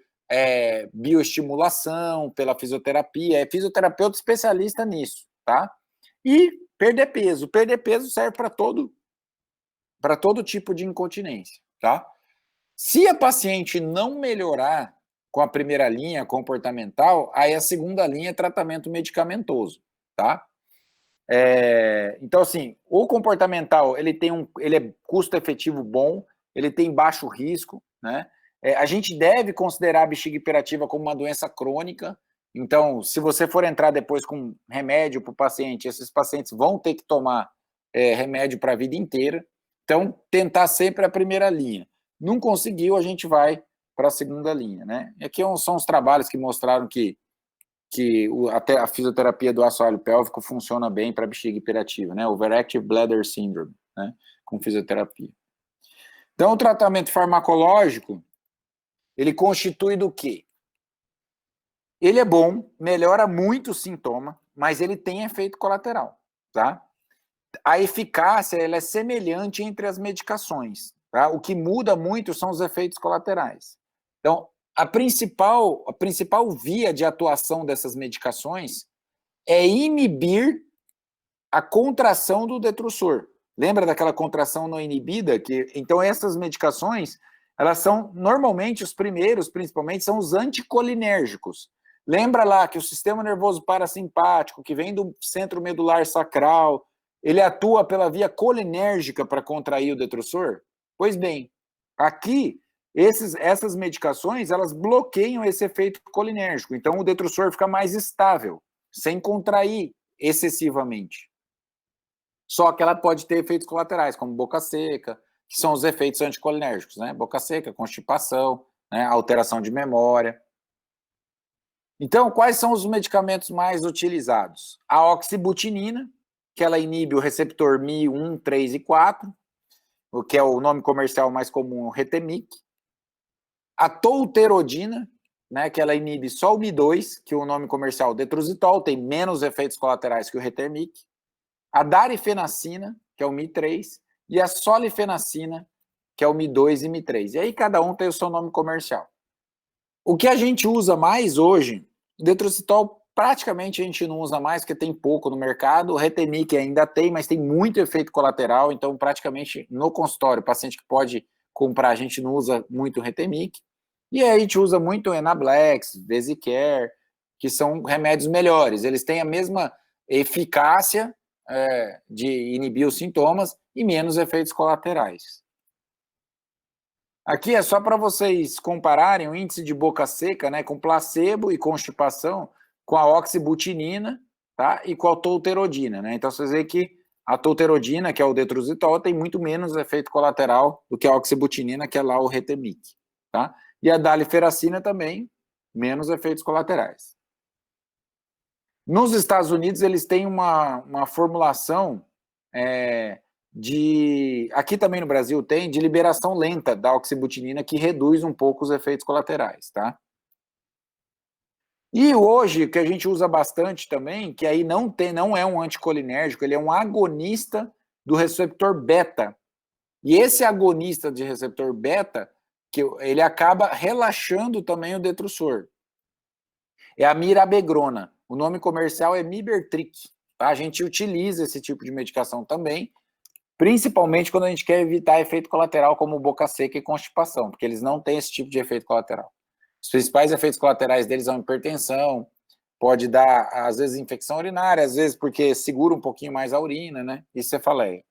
bioestimulação, pela fisioterapia, é fisioterapeuta especialista nisso, tá? E perder peso. Perder peso serve para todo tipo de incontinência, tá? Se a paciente não melhorar com a primeira linha comportamental, aí a segunda linha é tratamento medicamentoso, tá? Então, assim, o comportamental, ele é custo-efetivo bom, ele tem baixo risco, né? A gente deve considerar a bexiga hiperativa como uma doença crônica, então, se você for entrar depois com remédio para o paciente, esses pacientes vão ter que tomar remédio para a vida inteira, então, tentar sempre a primeira linha. Não conseguiu, a gente vai para a segunda linha, né? E aqui são os trabalhos que mostraram que até a fisioterapia do assoalho pélvico funciona bem para bexiga hiperativa, né? Overactive Bladder Syndrome, né? Com fisioterapia. Então, o tratamento farmacológico, ele constitui do quê? Ele é bom, melhora muito o sintoma, mas ele tem efeito colateral, tá? A eficácia, ela é semelhante entre as medicações, tá? O que muda muito são os efeitos colaterais. Então, a principal via de atuação dessas medicações é inibir a contração do detrusor. Lembra daquela contração não inibida? Então, essas medicações, elas são, normalmente, os primeiros, principalmente, são os anticolinérgicos. Lembra lá que o sistema nervoso parasimpático, que vem do centro medular sacral, ele atua pela via colinérgica para contrair o detrusor? Pois bem, aqui, essas medicações, elas bloqueiam esse efeito colinérgico. Então, o detrusor fica mais estável, sem contrair excessivamente. Só que ela pode ter efeitos colaterais, como boca seca, que são os efeitos anticolinérgicos, né? Boca seca, constipação, né? Alteração de memória. Então, quais são os medicamentos mais utilizados? A oxibutinina, que ela inibe o receptor Mi1, 3 e 4, o que é o nome comercial mais comum, o Retemic. A tolterodina, né, que ela inibe só o Mi2, que o nome comercial detrusitol, tem menos efeitos colaterais que o Retemic. A darifenacina, que é o Mi3, e a solifenacina, que é o Mi2 e Mi3. E aí cada um tem o seu nome comercial. O que a gente usa mais hoje, detrusitol praticamente a gente não usa mais, porque tem pouco no mercado. O Retemic ainda tem, mas tem muito efeito colateral, então praticamente no consultório, o paciente que pode comprar, a gente não usa muito o Retemic. E aí a gente usa muito o Enablex, Vesicare, que são remédios melhores. Eles têm a mesma eficácia de inibir os sintomas e menos efeitos colaterais. Aqui é só para vocês compararem o índice de boca seca, né, com placebo e constipação, com a oxibutinina, tá, e com a tolterodina, né? Então vocês veem que a tolterodina, que é o detrositol, tem muito menos efeito colateral do que a oxibutinina, que é lá o Retemic, tá? E a daliferacina também, menos efeitos colaterais. Nos Estados Unidos, eles têm uma formulação aqui também no Brasil tem, de liberação lenta da oxibutinina, que reduz um pouco os efeitos colaterais, tá? E hoje, que a gente usa bastante também, que aí não é um anticolinérgico, ele é um agonista do receptor beta. E esse agonista de receptor beta, ele acaba relaxando também o detrusor. É a mirabegrona. O nome comercial é Mibertriq. Tá? A gente utiliza esse tipo de medicação também, principalmente quando a gente quer evitar efeito colateral como boca seca e constipação, porque eles não têm esse tipo de efeito colateral. Os principais efeitos colaterais deles são hipertensão, pode dar, às vezes, infecção urinária, às vezes porque segura um pouquinho mais a urina, né? E cefaleia.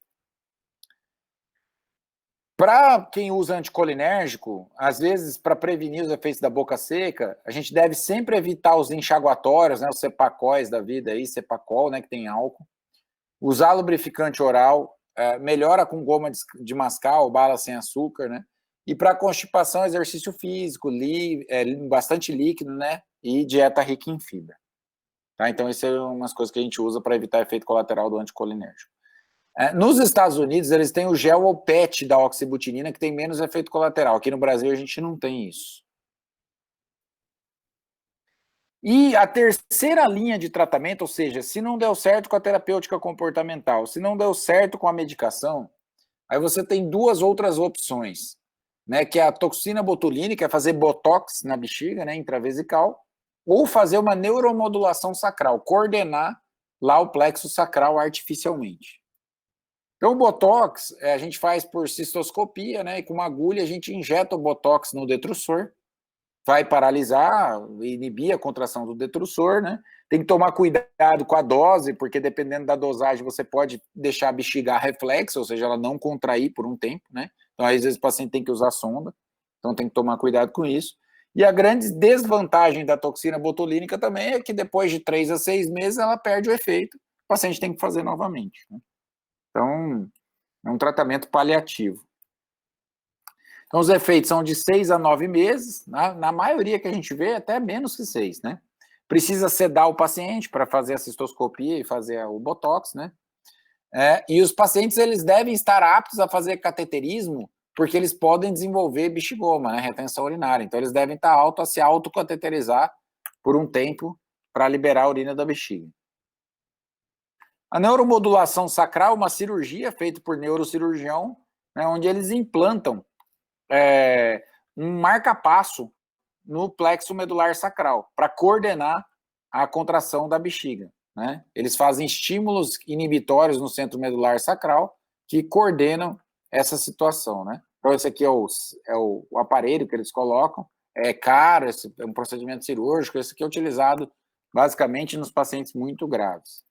Para quem usa anticolinérgico, às vezes, para prevenir os efeitos da boca seca, a gente deve sempre evitar os enxaguatórios, né? Os cepacóis da vida aí, cepacol, né? Que tem álcool. Usar lubrificante oral, melhora com goma de mascar ou bala sem açúcar, né? E para constipação, exercício físico, bastante líquido, né? E dieta rica em fibra. Tá? Então, isso é umas coisas que a gente usa para evitar efeito colateral do anticolinérgico. Nos Estados Unidos, eles têm o gel ou PET da oxibutinina, que tem menos efeito colateral. Aqui no Brasil, a gente não tem isso. E a terceira linha de tratamento, ou seja, se não deu certo com a terapêutica comportamental, se não deu certo com a medicação, aí você tem duas outras opções, né, que é a toxina botulínica, é fazer botox na bexiga, né, intravesical, ou fazer uma neuromodulação sacral, coordenar lá o plexo sacral artificialmente. Então, o botox a gente faz por cistoscopia, né, e com uma agulha a gente injeta o botox no detrusor, vai paralisar, inibir a contração do detrusor, né? Tem que tomar cuidado com a dose, porque dependendo da dosagem você pode deixar a bexiga reflexa, ou seja, ela não contrair por um tempo, né? Então, às vezes o paciente tem que usar sonda, então tem que tomar cuidado com isso. E a grande desvantagem da toxina botulínica também é que depois de 3 a 6 meses ela perde o efeito, o paciente tem que fazer novamente, né? Então, é um tratamento paliativo. Então, os efeitos são de 6 a 9 meses, na maioria que a gente vê, até menos que 6, né? Precisa sedar o paciente para fazer a cistoscopia e fazer o botox, né? E os pacientes, eles devem estar aptos a fazer cateterismo, porque eles podem desenvolver bexigoma, né? Retenção urinária. Então, eles devem estar aptos a se autocateterizar por um tempo para liberar a urina da bexiga. A neuromodulação sacral é uma cirurgia feita por neurocirurgião, né, onde eles implantam um marca-passo no plexo medular sacral para coordenar a contração da bexiga, né? Eles fazem estímulos inibitórios no centro medular sacral que coordenam essa situação, né? Então, esse aqui é o aparelho que eles colocam, é caro, esse é um procedimento cirúrgico, esse aqui é utilizado basicamente nos pacientes muito graves,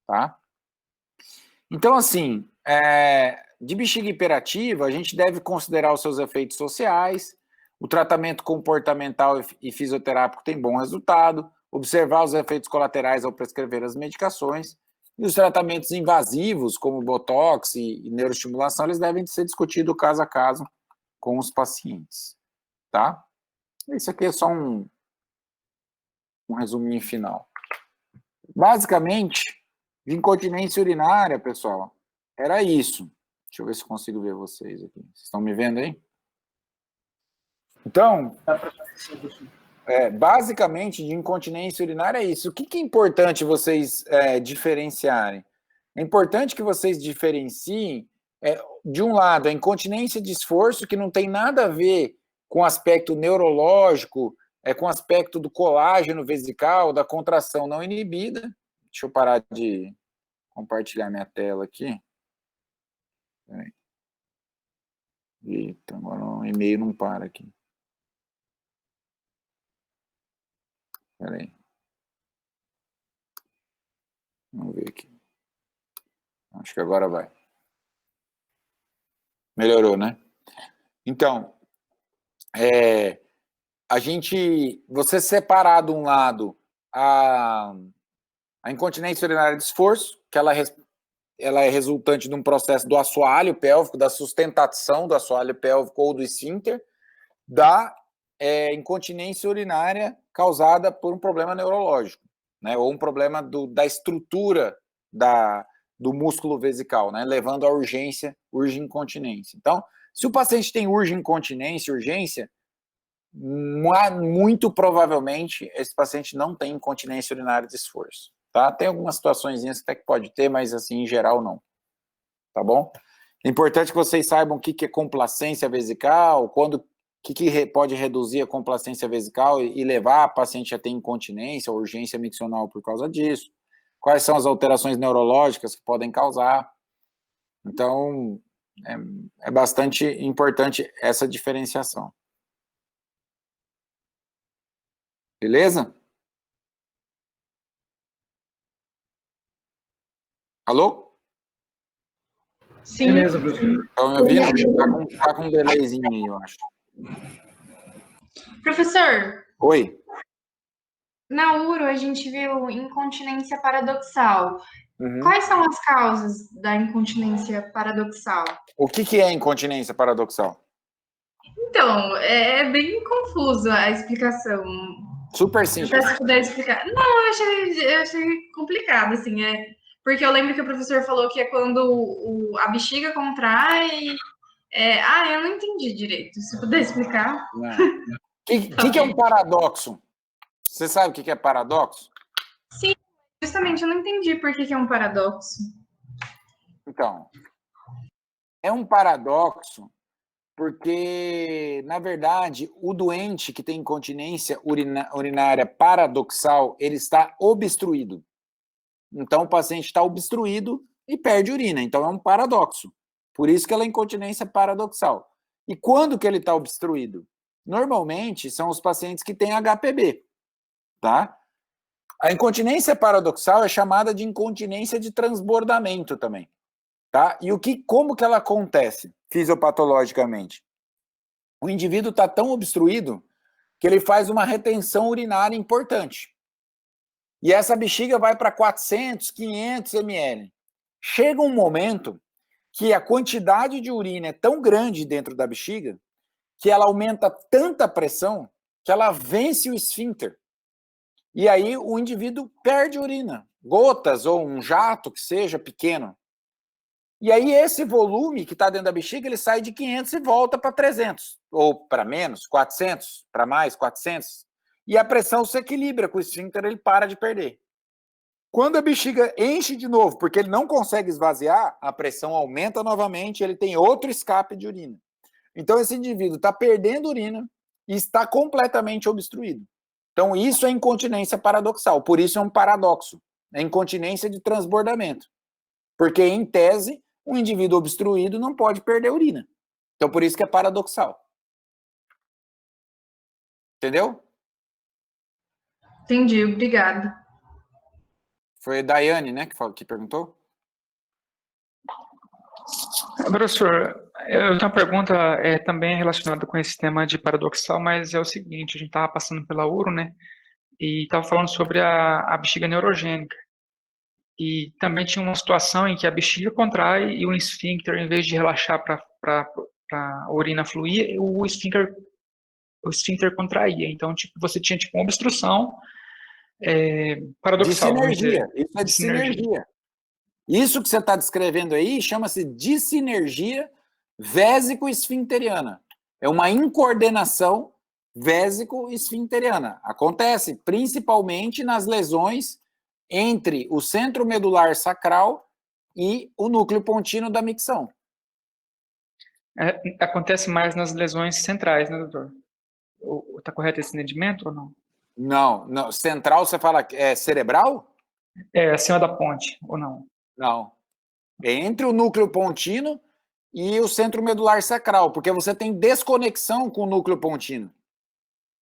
tá? Então, assim, de bexiga hiperativa, a gente deve considerar os seus efeitos sociais, o tratamento comportamental e fisioterápico tem bom resultado, observar os efeitos colaterais ao prescrever as medicações, e os tratamentos invasivos, como botox e neuroestimulação, eles devem ser discutidos caso a caso com os pacientes, tá? Isso aqui é só um resuminho final. Basicamente, de incontinência urinária, pessoal, era isso. Deixa eu ver se consigo ver vocês aqui. Vocês estão me vendo aí? Então, basicamente, de incontinência urinária é isso. O que é importante vocês diferenciarem? É importante que vocês diferenciem, de um lado, a incontinência de esforço, que não tem nada a ver com o aspecto neurológico, com o aspecto do colágeno vesical, da contração não inibida. Deixa eu parar de compartilhar minha tela aqui. Eita, agora o e-mail não para aqui. Espera aí. Vamos ver aqui. Acho que agora vai. Melhorou, né? Então, você separar de um lado a incontinência urinária de esforço, que ela é resultante de um processo do assoalho pélvico, da sustentação do assoalho pélvico ou do esfíncter, da incontinência urinária causada por um problema neurológico, né, ou um problema da estrutura do músculo vesical, né, levando à urgência-incontinência. Então, se o paciente tem urgência-incontinência, urgência, muito provavelmente esse paciente não tem incontinência urinária de esforço, tá? Tem algumas situações até que pode ter, mas assim, em geral, não. Tá bom? É importante que vocês saibam o que é complacência vesical, o que pode reduzir a complacência vesical e levar a paciente a ter incontinência ou urgência miccional por causa disso. Quais são as alterações neurológicas que podem causar. Então, é bastante importante essa diferenciação. Beleza? Alô? Sim. Beleza, professor. Estão me ouvindo? Tá com um delayzinho aí, eu acho. Professor, Oi? na uro a gente viu incontinência paradoxal. Uhum. Quais são as causas da incontinência paradoxal? O que é incontinência paradoxal? Então, é bem confuso a explicação. Super simples. Se puder explicar. Não, eu achei complicado, assim. Porque eu lembro que o professor falou que é quando a bexiga contrai. Eu não entendi direito. Se puder explicar. O que é um paradoxo? Você sabe o que é paradoxo? Sim, justamente eu não entendi por que é um paradoxo. Então, é um paradoxo porque, na verdade, o doente que tem incontinência urinária paradoxal, ele está obstruído. Então, o paciente está obstruído e perde urina. Então, é um paradoxo. Por isso que ela é incontinência paradoxal. E quando que ele está obstruído? Normalmente, são os pacientes que têm HPB, tá? A incontinência paradoxal é chamada de incontinência de transbordamento também, tá? E como que ela acontece fisiopatologicamente? O indivíduo está tão obstruído que ele faz uma retenção urinária importante. E essa bexiga vai para 400, 500 ml. Chega um momento que a quantidade de urina é tão grande dentro da bexiga que ela aumenta tanta pressão que ela vence o esfíncter. E aí o indivíduo perde urina, gotas ou um jato que seja pequeno. E aí esse volume que está dentro da bexiga, ele sai de 500 e volta para 300, ou para menos, 400, para mais, 400. E a pressão se equilibra com o esfíncter, ele para de perder. Quando a bexiga enche de novo, porque ele não consegue esvaziar, a pressão aumenta novamente, ele tem outro escape de urina. Então esse indivíduo está perdendo urina e está completamente obstruído. Então isso é incontinência paradoxal, por isso é um paradoxo, é incontinência de transbordamento. Porque, em tese, um indivíduo obstruído não pode perder urina. Então por isso que é paradoxal. Entendeu? Entendi, obrigada. Foi a Daiane, né, que perguntou? Professor, eu tenho uma pergunta também relacionada com esse tema de paradoxal, mas é o seguinte, a gente estava passando pela uro, né, e estava falando sobre a bexiga neurogênica. E também tinha uma situação em que a bexiga contrai e o esfíncter, em vez de relaxar para a urina fluir, o esfíncter contraía. Então, você tinha uma obstrução paradoxal, de vamos sinergia. dizer. Isso é de sinergia. Isso que você está descrevendo aí chama-se dissinergia vésico-esfincteriana. É uma incoordenação vésico-esfincteriana. Acontece principalmente nas lesões entre o centro medular sacral e o núcleo pontino da micção. Acontece mais nas lesões centrais, né, doutor? Está correto esse entendimento ou não? Não. Central, você fala cerebral? Acima da ponte, ou não? Não. É entre o núcleo pontino e o centro medular sacral, porque você tem desconexão com o núcleo pontino.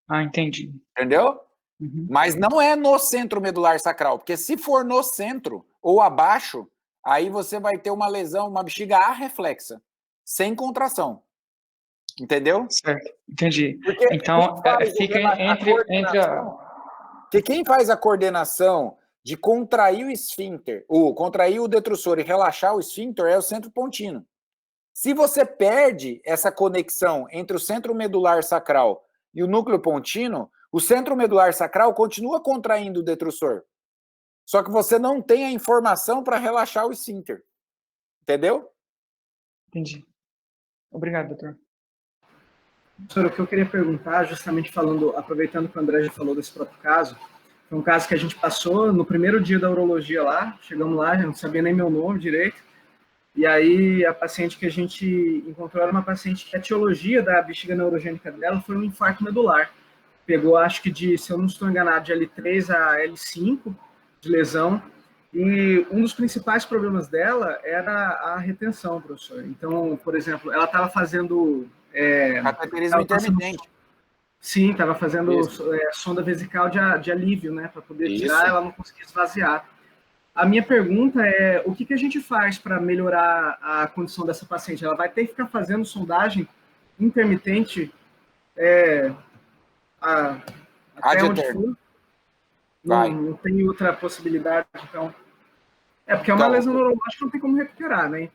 Ah, entendi. Entendeu? Uhum. Mas não é no centro medular sacral, porque se for no centro ou abaixo, aí você vai ter uma lesão, uma bexiga arreflexa, sem contração. Entendeu? Certo, entendi. Porque Então, fica entre a... Porque quem faz a coordenação de contrair o esfíncter, contrair o detrusor e relaxar o esfíncter é o centro pontino. Se você perde essa conexão entre o centro medular sacral e o núcleo pontino, o centro medular sacral continua contraindo o detrusor. Só que você não tem a informação para relaxar o esfíncter. Entendeu? Entendi. Obrigado, doutor. Professor, o que eu queria perguntar, justamente aproveitando que o André já falou desse próprio caso, foi um caso que a gente passou no primeiro dia da urologia lá, chegamos lá, já não sabia nem meu nome direito, e aí a paciente que a gente encontrou era uma paciente que a etiologia da bexiga neurogênica dela foi um infarto medular. Pegou, acho que se eu não estou enganado, de L3 a L5 de lesão, e um dos principais problemas dela era a retenção, professor. Então, por exemplo, ela estava fazendo... cateterismo intermitente. Sim, estava fazendo sonda vesical de alívio, né? Para poder tirar, ela não conseguia esvaziar. A minha pergunta é, o que a gente faz para melhorar a condição dessa paciente? Ela vai ter que ficar fazendo sondagem intermitente até onde for? Não tem outra possibilidade, então... porque é uma lesão neurológica, não tem como recuperar, né?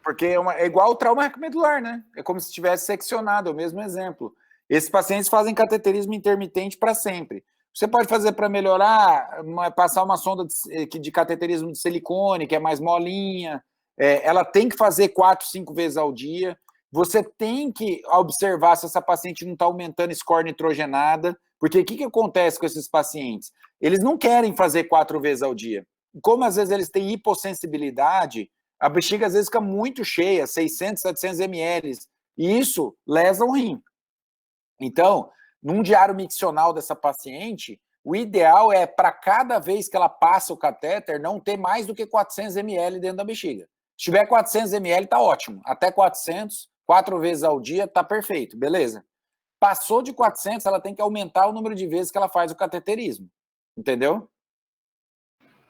Porque é igual o trauma medular, né? É como se tivesse seccionado, é o mesmo exemplo. Esses pacientes fazem cateterismo intermitente para sempre. Você pode fazer para melhorar, passar uma sonda de cateterismo de silicone, que é mais molinha. Ela tem que fazer 4, 5 vezes ao dia. Você tem que observar se essa paciente não está aumentando score nitrogenada, porque o que acontece com esses pacientes? Eles não querem fazer 4 vezes ao dia. Como às vezes eles têm hipossensibilidade, a bexiga às vezes fica muito cheia, 600, 700 ml, e isso lesa o rim. Então, num diário miccional dessa paciente, o ideal é, para cada vez que ela passa o catéter, não ter mais do que 400 ml dentro da bexiga. Se tiver 400 ml, tá ótimo. Até 400, 4 vezes ao dia, tá perfeito, beleza. Passou de 400, ela tem que aumentar o número de vezes que ela faz o cateterismo. Entendeu?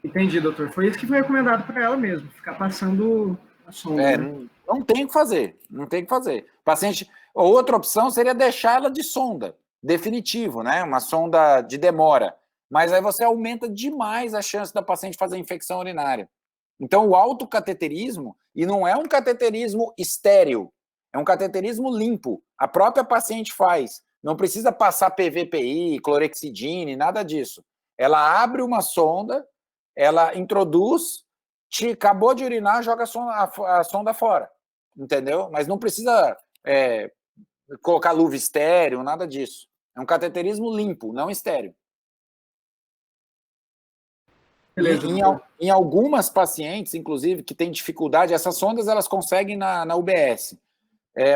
Entendi, doutor. Foi isso que foi recomendado para ela mesmo, ficar passando a sonda. Né? Não tem o que fazer, não tem o que fazer. Paciente, outra opção seria deixar ela de sonda, definitivo, né? Uma sonda de demora. Mas aí você aumenta demais a chance da paciente fazer infecção urinária. Então, o autocateterismo, e não é um cateterismo estéril, é um cateterismo limpo. A própria paciente faz. Não precisa passar PVPI, clorexidine, nada disso. Ela abre uma sonda, ela introduz, acabou de urinar, joga a sonda fora, entendeu? Mas não precisa colocar luva estéreo, nada disso. É um cateterismo limpo, não estéreo. Beleza, em algumas pacientes, inclusive, que têm dificuldade, essas sondas elas conseguem na UBS,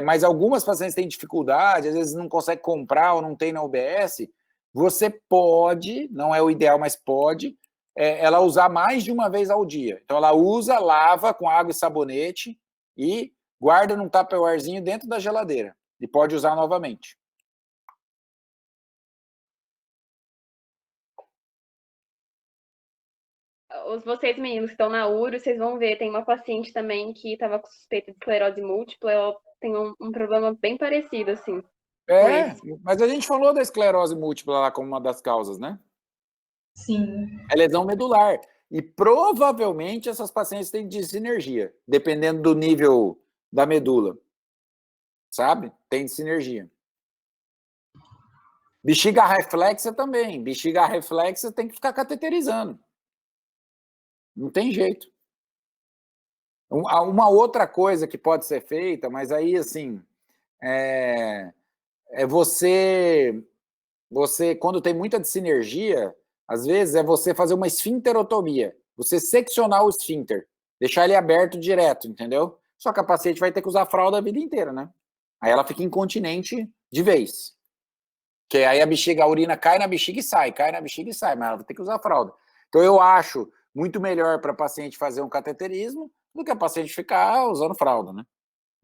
mas algumas pacientes têm dificuldade, às vezes não conseguem comprar ou não tem na UBS, você pode, não é o ideal, mas pode, ela usar mais de uma vez ao dia. Então, ela usa, lava com água e sabonete e guarda num tupperwarezinho dentro da geladeira. E pode usar novamente. Vocês meninos que estão na URO, vocês vão ver, tem uma paciente também que estava com suspeita de esclerose múltipla, ela tem um problema bem parecido, assim. Mas a gente falou da esclerose múltipla lá como uma das causas, né? Sim. É lesão medular. E provavelmente essas pacientes têm dissinergia, dependendo do nível da medula. Sabe? Tem dissinergia. Bexiga reflexa também. Bexiga reflexa tem que ficar cateterizando. Não tem jeito. Uma outra coisa que pode ser feita, mas aí, assim, você, quando tem muita dissinergia, às vezes é você fazer uma esfincterotomia, você seccionar o esfíncter, deixar ele aberto direto, entendeu? Só que a paciente vai ter que usar fralda a vida inteira, né? Aí ela fica incontinente de vez. Que aí a urina cai na bexiga e sai, mas ela vai ter que usar fralda. Então eu acho muito melhor para a paciente fazer um cateterismo do que a paciente ficar usando fralda, né?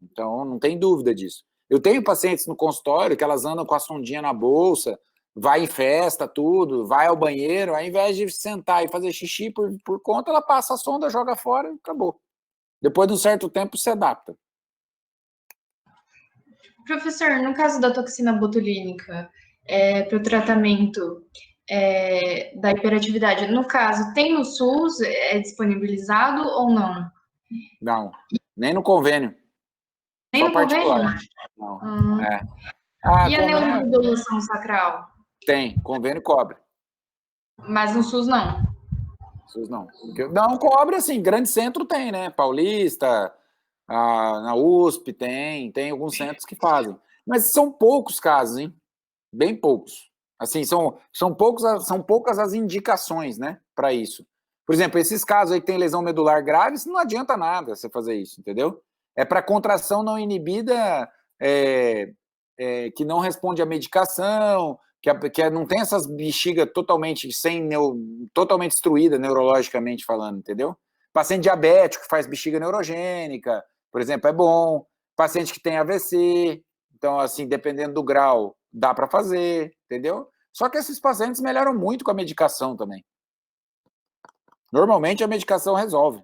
Então não tem dúvida disso. Eu tenho pacientes no consultório que elas andam com a sondinha na bolsa, vai em festa, tudo, vai ao banheiro, ao invés de sentar e fazer xixi por conta, ela passa a sonda, joga fora e acabou. Depois de um certo tempo, se adapta. Professor, no caso da toxina botulínica, para o tratamento da hiperatividade, no caso, tem no SUS, é disponibilizado ou não? Não, nem no convênio, Nem só no convênio? particular. Não. Ah, É. Ah, e a convênio neuromodulação sacral? tem, convênio cobre. Mas no SUS não. SUS não. Não cobre, assim, grande centro tem, né? Paulista, na USP tem alguns centros que fazem. Mas são poucos casos, hein? Bem poucos. Assim, são poucas as indicações, né, para isso. Por exemplo, esses casos aí que tem lesão medular grave, isso não adianta nada você fazer isso, entendeu? É para contração não inibida, que não responde à medicação, não tem essas bexigas totalmente totalmente destruída neurologicamente falando, entendeu? Paciente diabético que faz bexiga neurogênica, por exemplo, é bom. Paciente que tem AVC, então, assim, dependendo do grau, dá para fazer, entendeu? Só que esses pacientes melhoram muito com a medicação também. Normalmente a medicação resolve.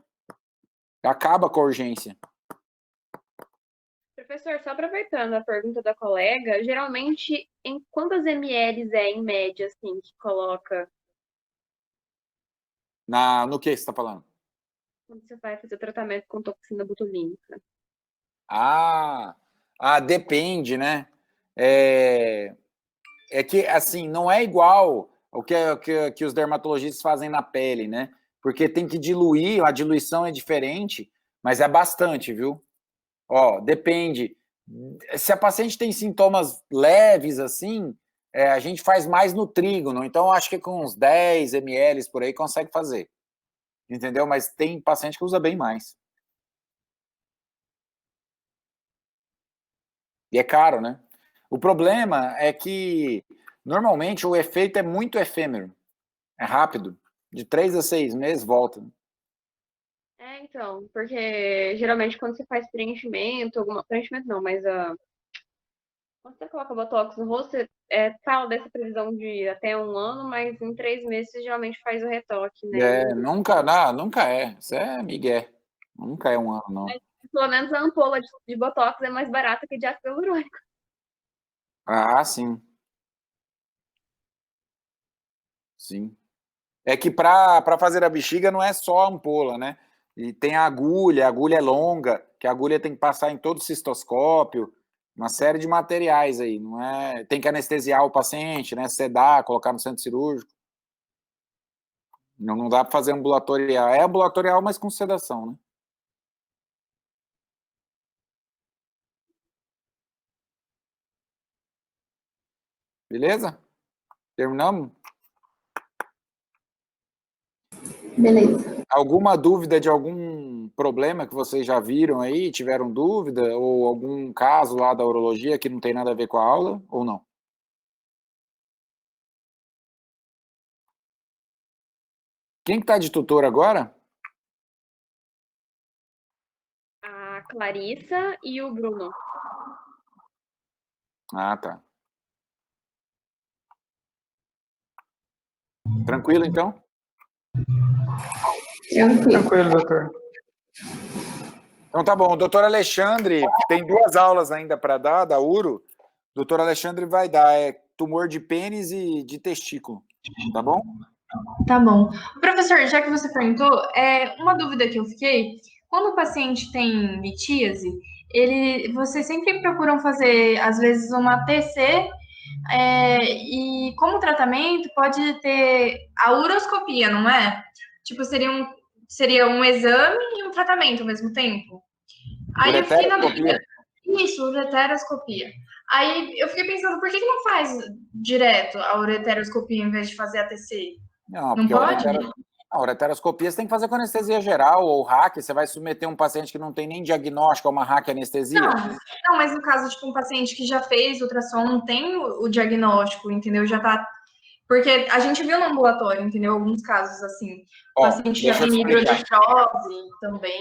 Acaba com a urgência. Professor, só aproveitando a pergunta da colega, geralmente em quantas ml em média, assim, que coloca No que você está falando? quando você vai fazer o tratamento com toxina botulínica? Depende, né? É que, assim, não é igual o que os dermatologistas fazem na pele, né? Porque tem que diluir, a diluição é diferente, mas é bastante, viu? Ó, depende. Se a paciente tem sintomas leves, assim, a gente faz mais no trígono. Então, acho que com uns 10 ml por aí consegue fazer. Entendeu? Mas tem paciente que usa bem mais. E é caro, né? O problema é que, normalmente, o efeito é muito efêmero. É rápido. De 3 a 6 meses, volta. Então, porque geralmente quando você faz preenchimento, preenchimento não, mas quando você coloca botox no rosto, fala dessa previsão de até 1 ano, mas em 3 meses você geralmente faz o retoque, né? Nunca é. Isso é migué. Nunca é 1 ano, não. Pelo menos a ampola de botox é mais barata que de ácido hialurônico. Ah, sim. Sim. É que para fazer a bexiga não é só a ampola, né? E tem a agulha é longa, que a agulha tem que passar em todo o cistoscópio, uma série de materiais aí, não é? Tem que anestesiar o paciente, né? Sedar, colocar no centro cirúrgico. Não dá para fazer ambulatorial. É ambulatorial, mas com sedação, né? Beleza? Terminamos? Beleza. Alguma dúvida de algum problema que vocês já viram aí? Tiveram dúvida? Ou algum caso lá da urologia que não tem nada a ver com a aula? Ou não? Quem que tá de tutor agora? A Clarissa e o Bruno. Ah, tá. Tranquilo, então? Tranquilo, doutor. Então tá bom. O doutor Alexandre tem 2 aulas ainda para dar, da URO. O doutor Alexandre vai dar tumor de pênis e de testículo. Tá bom? Tá bom. Professor, já que você perguntou, uma dúvida que eu fiquei, quando o paciente tem litíase, vocês sempre procuram fazer, às vezes, uma TC, e como tratamento pode ter a uroscopia, não é? Tipo, seria um exame e um tratamento ao mesmo tempo? Aí eu fiquei na dúvida. Ureteroscopia? Isso, ureteroscopia. Aí eu fiquei pensando, por que não faz direto a ureteroscopia em vez de fazer a TC? Não, Não porque pode? a ureteroscopia você tem que fazer com anestesia geral ou hack. Você vai submeter um paciente que não tem nem diagnóstico a uma hack anestesia? Não, mas no caso, tipo, um paciente que já fez ultrassom, não tem o diagnóstico, entendeu? Já tá. Porque a gente viu no ambulatório, entendeu? Alguns casos assim. O Ó, paciente já deixa eu tem explicar. hidrodifrose também.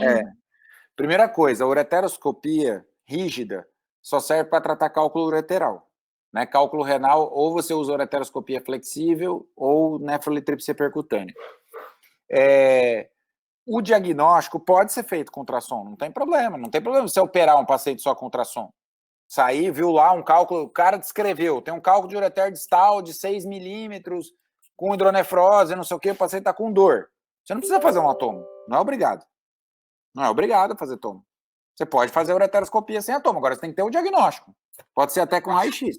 Primeira coisa, a ureteroscopia rígida só serve para tratar cálculo ureteral. Né? Cálculo renal, ou você usa ureteroscopia flexível ou nefrolitripsia percutânea. O diagnóstico pode ser feito com ultrassom, não tem problema. Não tem problema você operar um paciente só com ultrassom. sair, viu lá um cálculo, o cara descreveu, tem um cálculo de ureter distal de 6 milímetros, com hidronefrose, não sei o que, o paciente está com dor. Você não precisa fazer uma tomo, não é obrigado. Não é obrigado a fazer tomo. Você pode fazer ureteroscopia sem a tomo, agora você tem que ter o diagnóstico. Pode ser até com raio-x.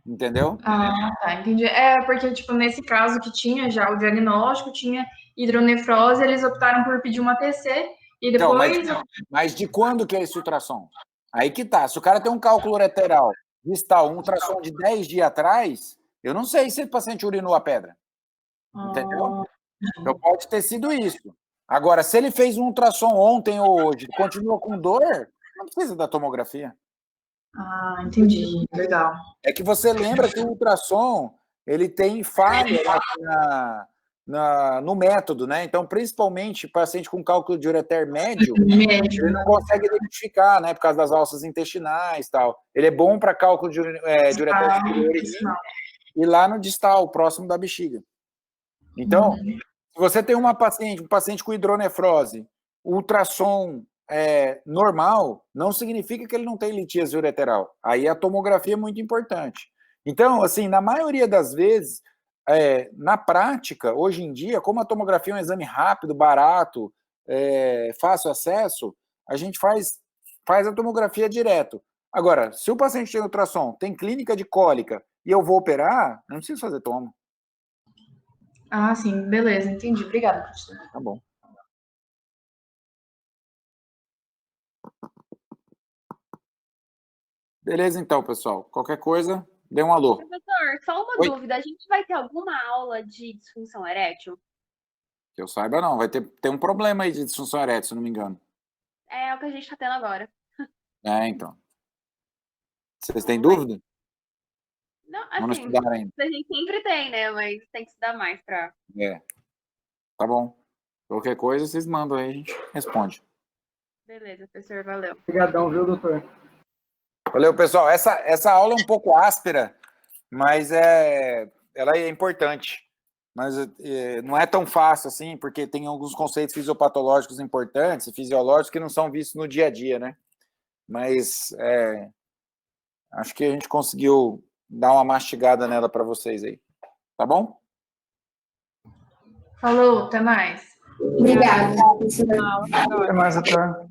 Entendeu? Ah, tá, entendi. Porque, tipo, nesse caso que tinha já o diagnóstico, tinha hidronefrose, eles optaram por pedir uma TC e Então, depois... mas de quando que é esse ultrassom? Aí que tá. Se o cara tem um cálculo ureteral distal, um ultrassom de 10 dias atrás, eu não sei se o paciente urinou a pedra. Entendeu? Então pode ter sido isso. Agora, se ele fez um ultrassom ontem ou hoje, continua com dor, não precisa da tomografia. Ah, entendi. Legal. É que você lembra que o ultrassom, ele tem falha no método, né? Então, principalmente paciente com cálculo de ureter médio, ele não consegue identificar, né? Por causa das alças intestinais e tal. Ele é bom para cálculo de ureter superior e lá no distal, próximo da bexiga. Então, se você tem um paciente com hidronefrose, ultrassom normal, não significa que ele não tem litíase ureteral. Aí a tomografia é muito importante. Então, assim, na maioria das vezes, na prática, hoje em dia, como a tomografia é um exame rápido, barato, fácil acesso, a gente faz a tomografia direto. Agora, se o paciente tem ultrassom, tem clínica de cólica e eu vou operar, não preciso fazer tomo. Ah, sim, beleza, entendi. Obrigada, professor. Tá bom. Beleza, então, pessoal. Qualquer coisa, dê um alô. Professor, só uma dúvida. A gente vai ter alguma aula de disfunção erétil? Que eu saiba, não. Vai ter um problema aí de disfunção erétil, se não me engano. É o que a gente está tendo agora. Então. Vocês têm dúvida? Não, Ou não assim, estudaram ainda? a gente sempre tem, né? Mas tem que estudar mais para... Tá bom. Qualquer coisa, vocês mandam aí, a gente responde. Beleza, professor, valeu. Obrigadão, viu, doutor? Valeu, pessoal. Essa aula é um pouco áspera, mas ela é importante. Mas não é tão fácil assim, porque tem alguns conceitos fisiopatológicos importantes e fisiológicos que não são vistos no dia a dia, né? Mas acho que a gente conseguiu dar uma mastigada nela para vocês aí. Tá bom? Falou, até mais. Obrigada. Até mais, doutor.